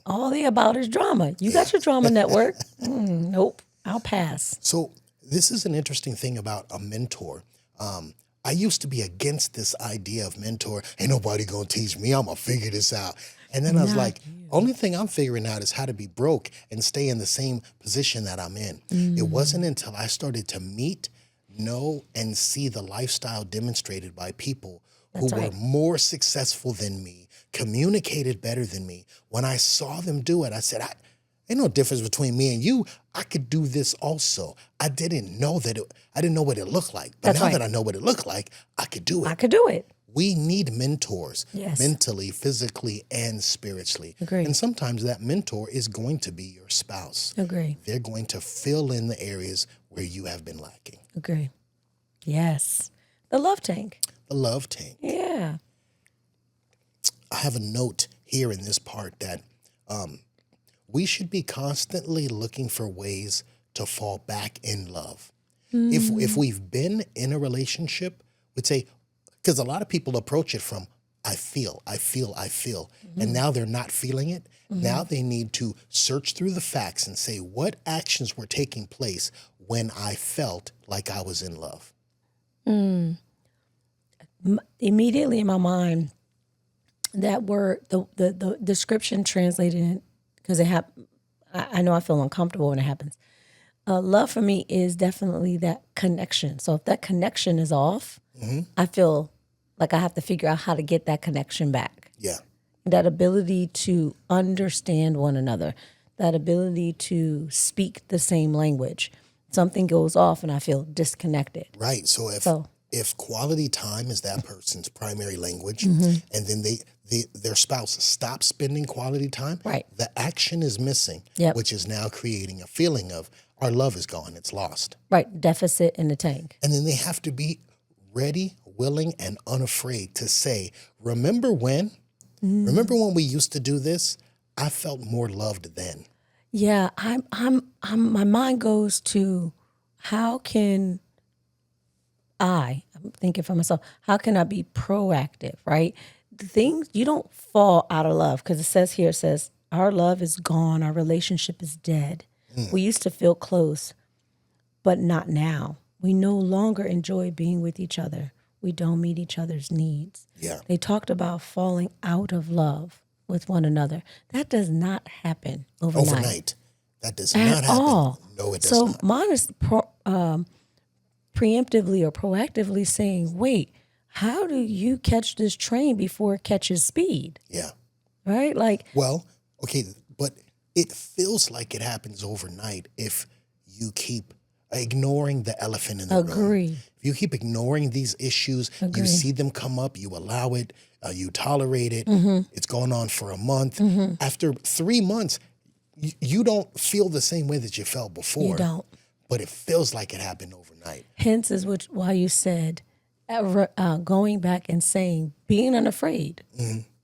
All they about is drama. You got your Drama Network. Nope, I'll pass. So this is an interesting thing about a mentor. I used to be against this idea of mentor. Ain't nobody gonna teach me. I'm gonna figure this out. And then I was like, only thing I'm figuring out is how to be broke and stay in the same position that I'm in. It wasn't until I started to meet, know, and see the lifestyle demonstrated by people who were more successful than me, communicated better than me. When I saw them do it, I said, ain't no difference between me and you. I could do this also. I didn't know I didn't know what it looked like. But now that I know what it looked like, I could do it. I could do it. We need mentors, Yes. mentally, physically, and spiritually. Agree. And sometimes that mentor is going to be your spouse. Agree. They're going to fill in the areas where you have been lacking. Agree. Yes. The love tank. The love tank. Yeah. I have a note here in this part that we should be constantly looking for ways to fall back in love. If we've been in a relationship, we'd say, because a lot of people approach it from, I feel, and now they're not feeling it. Now they need to search through the facts and say, what actions were taking place when I felt like I was in love? Immediately in my mind, that word, the description translated in, because I know I feel uncomfortable when it happens. Love for me is definitely that connection. So if that connection is off, I feel like I have to figure out how to get that connection back. Yeah. That ability to understand one another, that ability to speak the same language. Something goes off and I feel disconnected. Right. So if quality time is that person's primary language, and then their spouse stops spending quality time, Right. the action is missing, Yep. which is now creating a feeling of our love is gone, it's lost. Right, deficit in the tank. And then they have to be ready, willing, and unafraid to say, remember when we used to do this? I felt more loved then. Yeah, my mind goes to how can I'm thinking for myself, how can I be proactive, right? The things, you don't fall out of love, because it says, our love is gone, our relationship is dead. We used to feel close, but not now. We no longer enjoy being with each other. We don't meet each other's needs. Yeah. They talked about falling out of love with one another. That does not happen overnight. That does At not happen. all. No, it does so not. mine is preemptively or proactively saying, wait, how do you catch this train before it catches speed? Yeah. Right? Like, Well, okay, but it feels like it happens overnight if you keep ignoring the elephant in the room. agree. If you keep ignoring these issues, you see them come up, you allow it, you tolerate it. It's going on for a month. After 3 months, you don't feel the same way that you felt before. You don't. But it feels like it happened overnight. Hence is why you said going back and saying, being unafraid,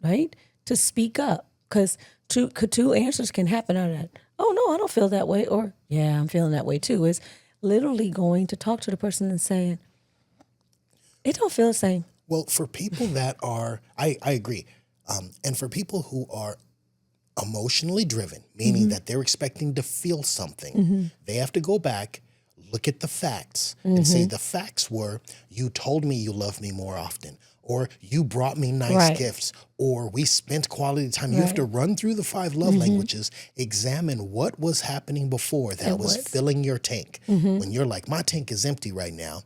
right? To speak up. Because two answers can happen out of that. Oh, no, I don't feel that way. Or, yeah, I'm feeling that way too. Is literally going to talk to the person and saying, it don't feel the same. Well, for people that are, I agree. And for people who are emotionally driven, meaning that they're expecting to feel something, they have to go back, look at the facts, and say the facts were, you told me you love me more often, or you brought me nice Right. gifts, or we spent quality time. You have to run through the 5 love languages, examine what was happening before that was filling your tank. When you're like, my tank is empty right now,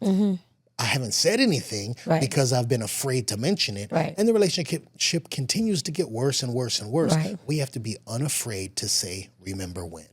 I haven't said anything Right. because I've been afraid to mention it. Right. And the relationship continues to get worse and worse and worse. Right. We have to be unafraid to say, remember when.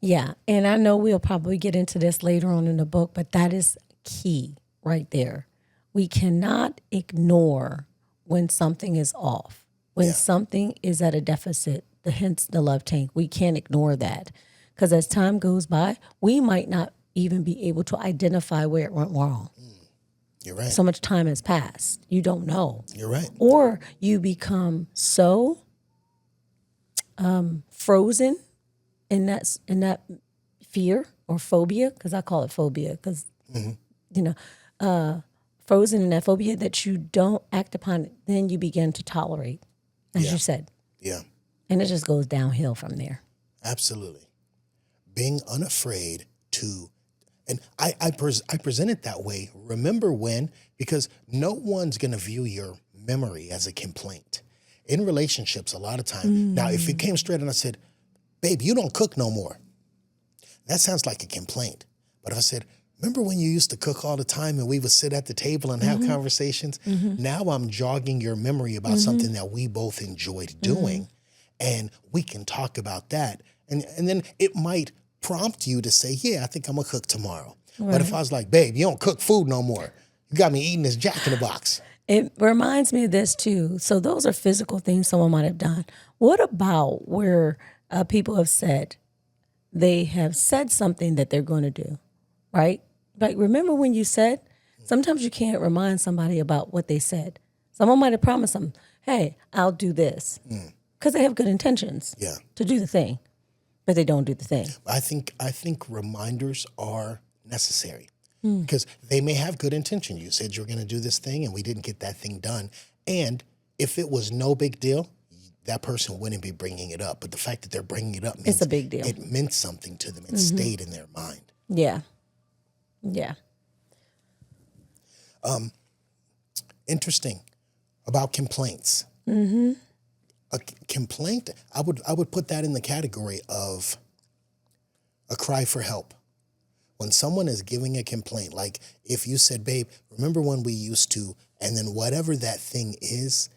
Yeah, and I know we'll probably get into this later on in the book, but that is key right there. We cannot ignore when something is off, when something is at a deficit, hence the love tank. We can't ignore that, because as time goes by, we might not even be able to identify where it went wrong. You're right. So much time has passed. You don't know. You're right. Or you become so frozen in that fear or phobia, because I call it phobia, because frozen in that phobia that you don't act upon it. Then you begin to tolerate, as you said, Yeah, and it just goes downhill from there. absolutely. Being unafraid to, and I present it that way. Remember when, because no one's going to view your memory as a complaint. In relationships, a lot of time. Now, if it came straight and I said, babe, you don't cook no more, that sounds like a complaint. But if I said, remember when you used to cook all the time and we would sit at the table and have conversations? Now I'm jogging your memory about something that we both enjoyed doing, and we can talk about that. And then it might prompt you to say, yeah, I think I'm going to cook tomorrow. Right. But if I was like, babe, you don't cook food no more, you got me eating this Jack in the Box. It reminds me of this too. So those are physical things someone might have done. What about where people have said they have said something that they're going to do, right? Like, remember when you said, sometimes you can't remind somebody about what they said. Someone might have promised them, hey, I'll do this, because they have good intentions to do the thing, but they don't do the thing. I think reminders are necessary. Because they may have good intention. You said you're going to do this thing and we didn't get that thing done. And if it was no big deal, that person wouldn't be bringing it up. But the fact that they're bringing it up means It's a big deal. it meant something to them. It stayed in their mind. Yeah. Yeah. Interesting about complaints. A complaint, I would put that in the category of a cry for help. When someone is giving a complaint, like if you said, babe, remember when we used to, and then whatever that thing is,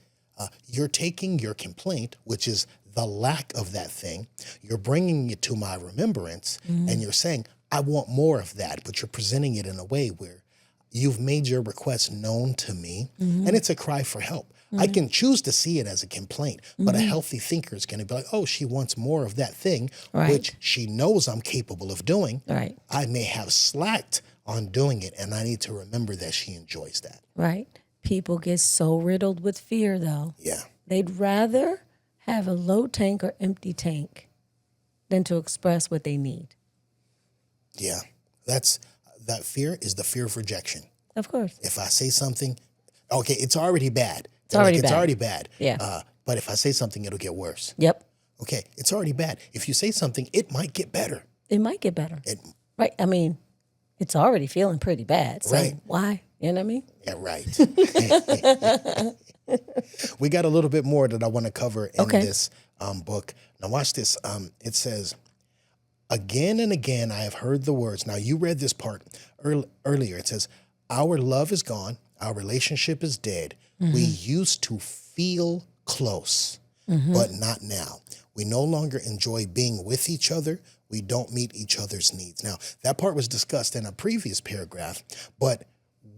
you're taking your complaint, which is the lack of that thing, you're bringing it to my remembrance, and you're saying, I want more of that, but you're presenting it in a way where you've made your request known to me, and it's a cry for help. I can choose to see it as a complaint, but a healthy thinker is going to be like, oh, she wants more of that thing, which she knows I'm capable of doing. Right. I may have slacked on doing it, and I need to remember that she enjoys that. Right. People get so riddled with fear, though. Yeah. They'd rather have a low tank or empty tank than to express what they need. Yeah. That fear is the fear of rejection. Of course. If I say something, okay, it's already bad. It's already bad. It's already bad. Yeah. But if I say something, it'll get worse. Yep. Okay, it's already bad. If you say something, it might get better. It might get better. Right. I mean, it's already feeling pretty bad. So Right. why? You know what I mean? Yeah, right. We got a little bit more that I want to cover in this book. Now watch this. It says, again and again I have heard the words. Now you read this part earlier. It says, our love is gone. Our relationship is dead. We used to feel close, but not now. We no longer enjoy being with each other. We don't meet each other's needs. Now, that part was discussed in a previous paragraph, but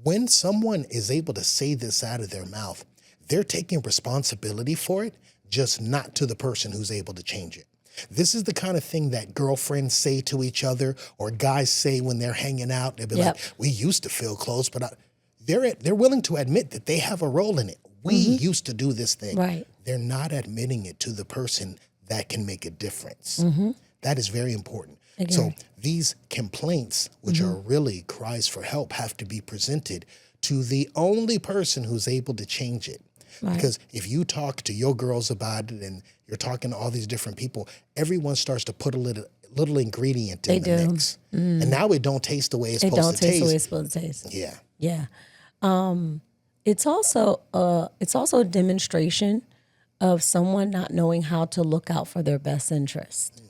when someone is able to say this out of their mouth, they're taking responsibility for it, just not to the person who's able to change it. This is the kind of thing that girlfriends say to each other or guys say when they're hanging out. They'll be like, we used to feel close, but they're willing to admit that they have a role in it. We used to do this thing. Right. They're not admitting it to the person that can make a difference. That is very important. So these complaints, which are really cries for help, have to be presented to the only person who's able to change it. Right. Because if you talk to your girls about it and you're talking to all these different people, everyone starts to put a little ingredient in the mix. And now it don't taste the way it's supposed to taste. It don't taste the way it's supposed to taste. Yeah. Yeah. It's also a demonstration of someone not knowing how to look out for their best interest.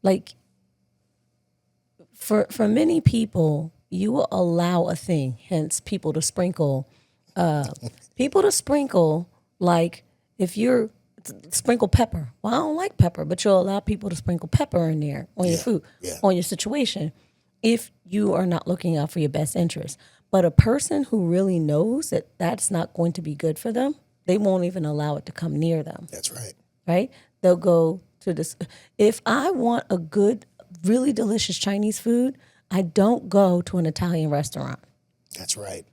Like for many people, you will allow a thing, hence people to sprinkle, like if you're sprinkle pepper. Well, I don't like pepper, but you'll allow people to sprinkle pepper in there on your food, on your situation, if you are not looking out for your best interest. But a person who really knows that that's not going to be good for them, they won't even allow it to come near them. That's right. Right? They'll go to this. If I want a good, really delicious Chinese food, I don't go to an Italian restaurant. That's right.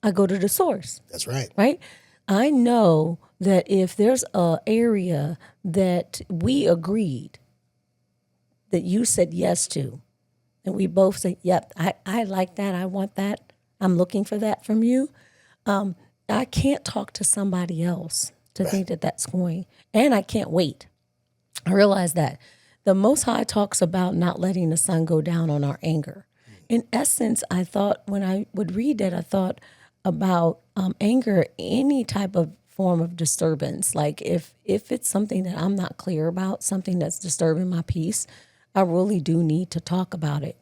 I go to the source. That's right. Right? I know that if there's an area that we agreed that you said yes to, and we both say, yep, I like that, I want that, I'm looking for that from you, I can't talk to somebody else to think that that's going, and I can't wait. I realize that. The Most High talks about not letting the sun go down on our anger. In essence, I thought when I would read that, I thought about anger, any type of form of disturbance. Like if it's something that I'm not clear about, something that's disturbing my peace, I really do need to talk about it.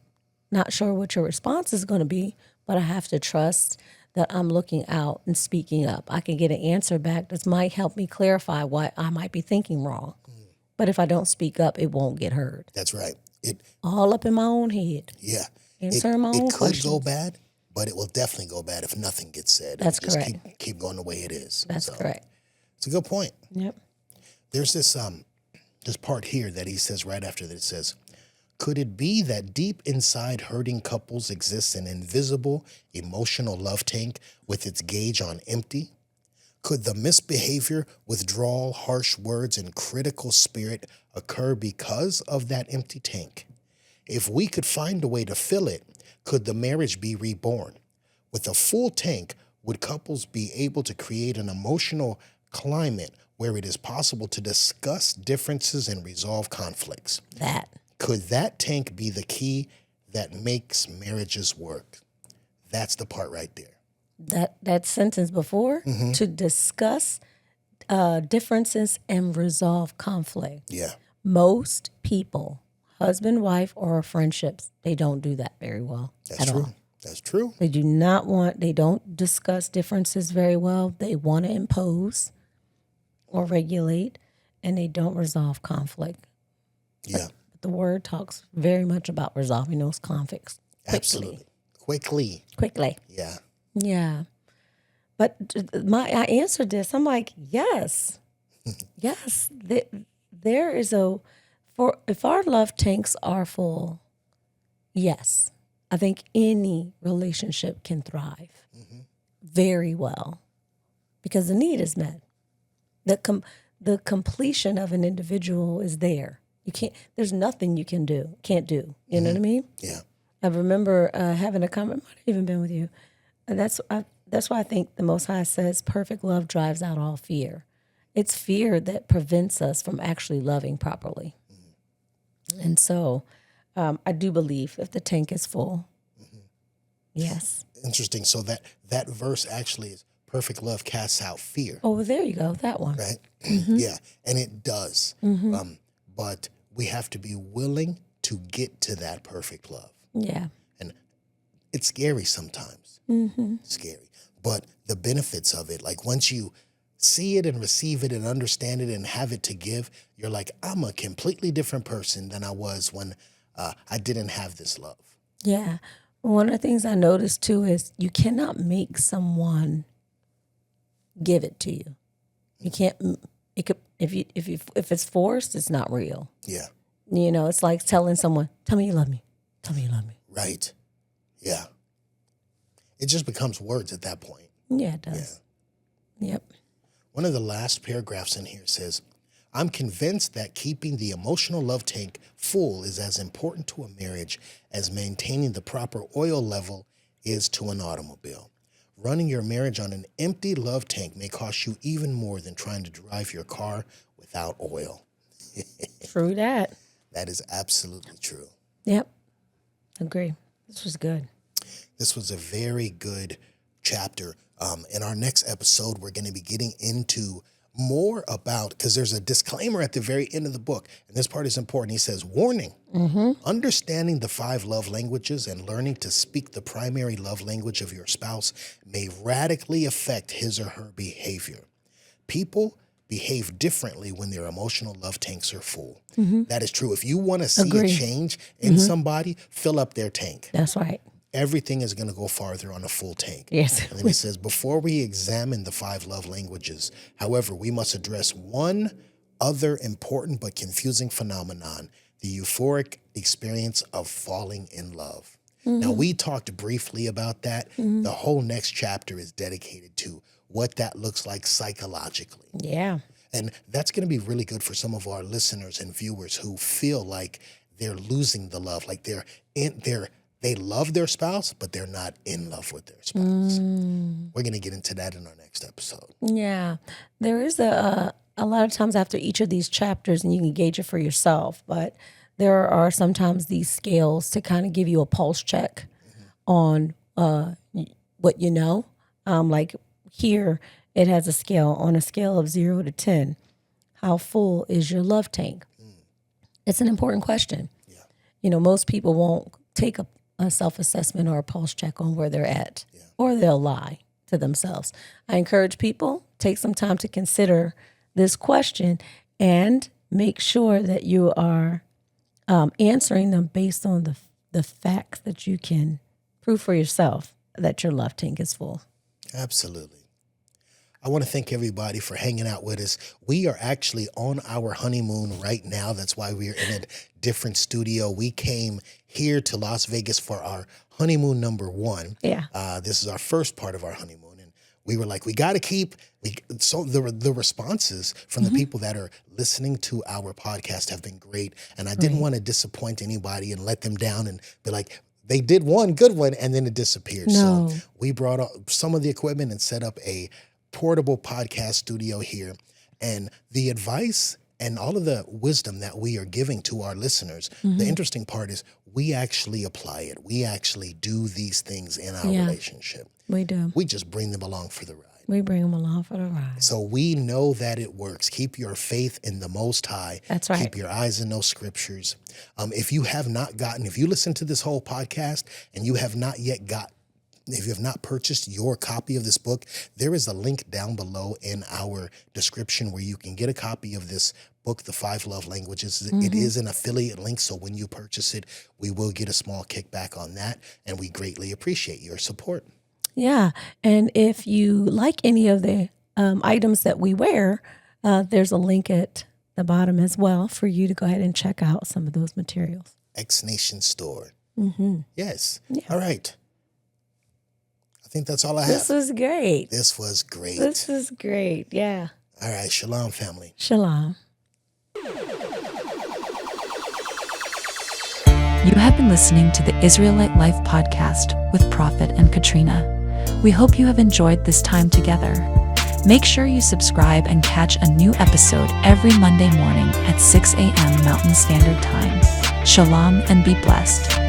Not sure what your response is going to be, but I have to trust that I'm looking out and speaking up. I can get an answer back that might help me clarify what I might be thinking wrong. But if I don't speak up, it won't get heard. That's right. All up in my own head. Yeah. Answer my own It could questions. go bad, but it will definitely go bad if nothing gets said. That's Just correct. Keep going the way it is. That's correct. It's a good point. Yep. There's this part here that he says right after that. It says, could it be that deep inside hurting couples exists an invisible emotional love tank with its gauge on empty? Could the misbehavior, withdrawal, harsh words, and critical spirit occur because of that empty tank? If we could find a way to fill it, Could the marriage be reborn? With a full tank, would couples be able to create an emotional climate where it is possible to discuss differences and resolve conflicts? That. Could that tank be the key that makes marriages work? That's the part right there. That sentence before, to discuss differences and resolve conflict. Yeah. Most people, husband, wife, or friendships, they don't do that very well That's at true. all. That's true. They don't discuss differences very well. They want to impose or regulate, and they don't resolve conflict. Yeah. But the word talks very much about resolving those conflicts Absolutely. Quickly. Yeah. Yeah. But I answered this. I'm like, yes. Yes. There is if our love tanks are full, yes, I think any relationship can thrive very well because the need is met. The completion of an individual is there. There's nothing you can't do. You know what I mean? Yeah. I remember having a comment, might have even been with you. And that's why I think the Most High says perfect love drives out all fear. It's fear that prevents us from actually loving properly. And so I do believe if the tank is full, yes. Interesting. So that verse actually is perfect love casts out fear. Oh, well, there you go. That one. Right? Yeah. And it does. But we have to be willing to get to that perfect love. Yeah. And it's scary sometimes. Scary. But the benefits of it, like once you see it and receive it and understand it and have it to give, you're like, I'm a completely different person than I was when I didn't have this love. Yeah. One of the things I noticed too is you cannot make someone give it to you. You can't. It could if it's forced, it's not real. Yeah. You know, it's like telling someone, "Tell me you love me. Tell me you love me." Right. Yeah. It just becomes words at that point. Yeah, it does. Yeah. Yep. One of the last paragraphs in here says, I'm convinced that keeping the emotional love tank full is as important to a marriage as maintaining the proper oil level is to an automobile. Running your marriage on an empty love tank may cost you even more than trying to drive your car without oil. True that. That is absolutely true. Yep. Agree. This was good. This was a very good chapter. In our next episode, we're going to be getting into more about, because there's a disclaimer at the very end of the book, and this part is important. He says, warning, understanding the 5 love languages and learning to speak the primary love language of your spouse may radically affect his or her behavior. People behave differently when their emotional love tanks are full. That is true. If you want to see a change in somebody, fill up their tank. That's right. Everything is going to go farther on a full tank. Yes. And then he says, before we examine the 5 love languages, however, we must address one other important but confusing phenomenon, the euphoric experience of falling in love. Now, we talked briefly about that. The whole next chapter is dedicated to what that looks like psychologically. Yeah. And that's going to be really good for some of our listeners and viewers who feel like they're losing the love, like they love their spouse, but they're not in love with their spouse. We're going to get into that in our next episode. Yeah. There is a lot of times after each of these chapters, and you can gauge it for yourself, but there are sometimes these scales to kind of give you a pulse check on what you know. Like here, it has a scale on a scale of 0 to 10. How full is your love tank? It's an important question. Yeah. You know, most people won't take a self-assessment or a pulse check on where they're at, or they'll lie to themselves. I encourage people, take some time to consider this question and make sure that you are answering them based on the facts that you can prove for yourself that your love tank is full. Absolutely. I want to thank everybody for hanging out with us. We are actually on our honeymoon right now. That's why we're in a different studio. We came here to Las Vegas for our honeymoon number 1. Yeah. This is our first part of our honeymoon. And we were like, we got to keep, so the responses from the people that are listening to our podcast have been great. And I didn't want to disappoint anybody and let them down and be like, they did one good one and then it disappeared. No. So we brought up some of the equipment and set up a portable podcast studio here. And the advice and all of the wisdom that we are giving to our listeners, the interesting part is we actually apply it. We actually do these things in our relationship. We do. We just bring them along for the ride. We bring them along for the ride. So we know that it works. Keep your faith in the Most High. That's right. Keep your eyes in those scriptures. If you listen to this whole podcast and you have not purchased your copy of this book, there is a link down below in our description where you can get a copy of this book, The 5 Love Languages. It is an affiliate link, so when you purchase it, we will get a small kickback on that, and we greatly appreciate your support. Yeah. And if you like any of the items that we wear, there's a link at the bottom as well for you to go ahead and check out some of those materials. X Nation Store. Mm-hmm. Yes. Yeah. All right. I think that's all I have. This was great. This was great. This is great. Yeah. All right. Shalom, family. Shalom. You have been listening to the Israelite Life podcast with Prophet and Katryna. We hope you have enjoyed this time together. Make sure you subscribe and catch a new episode every Monday morning at 6 a.m. Mountain Standard Time. Shalom and be blessed.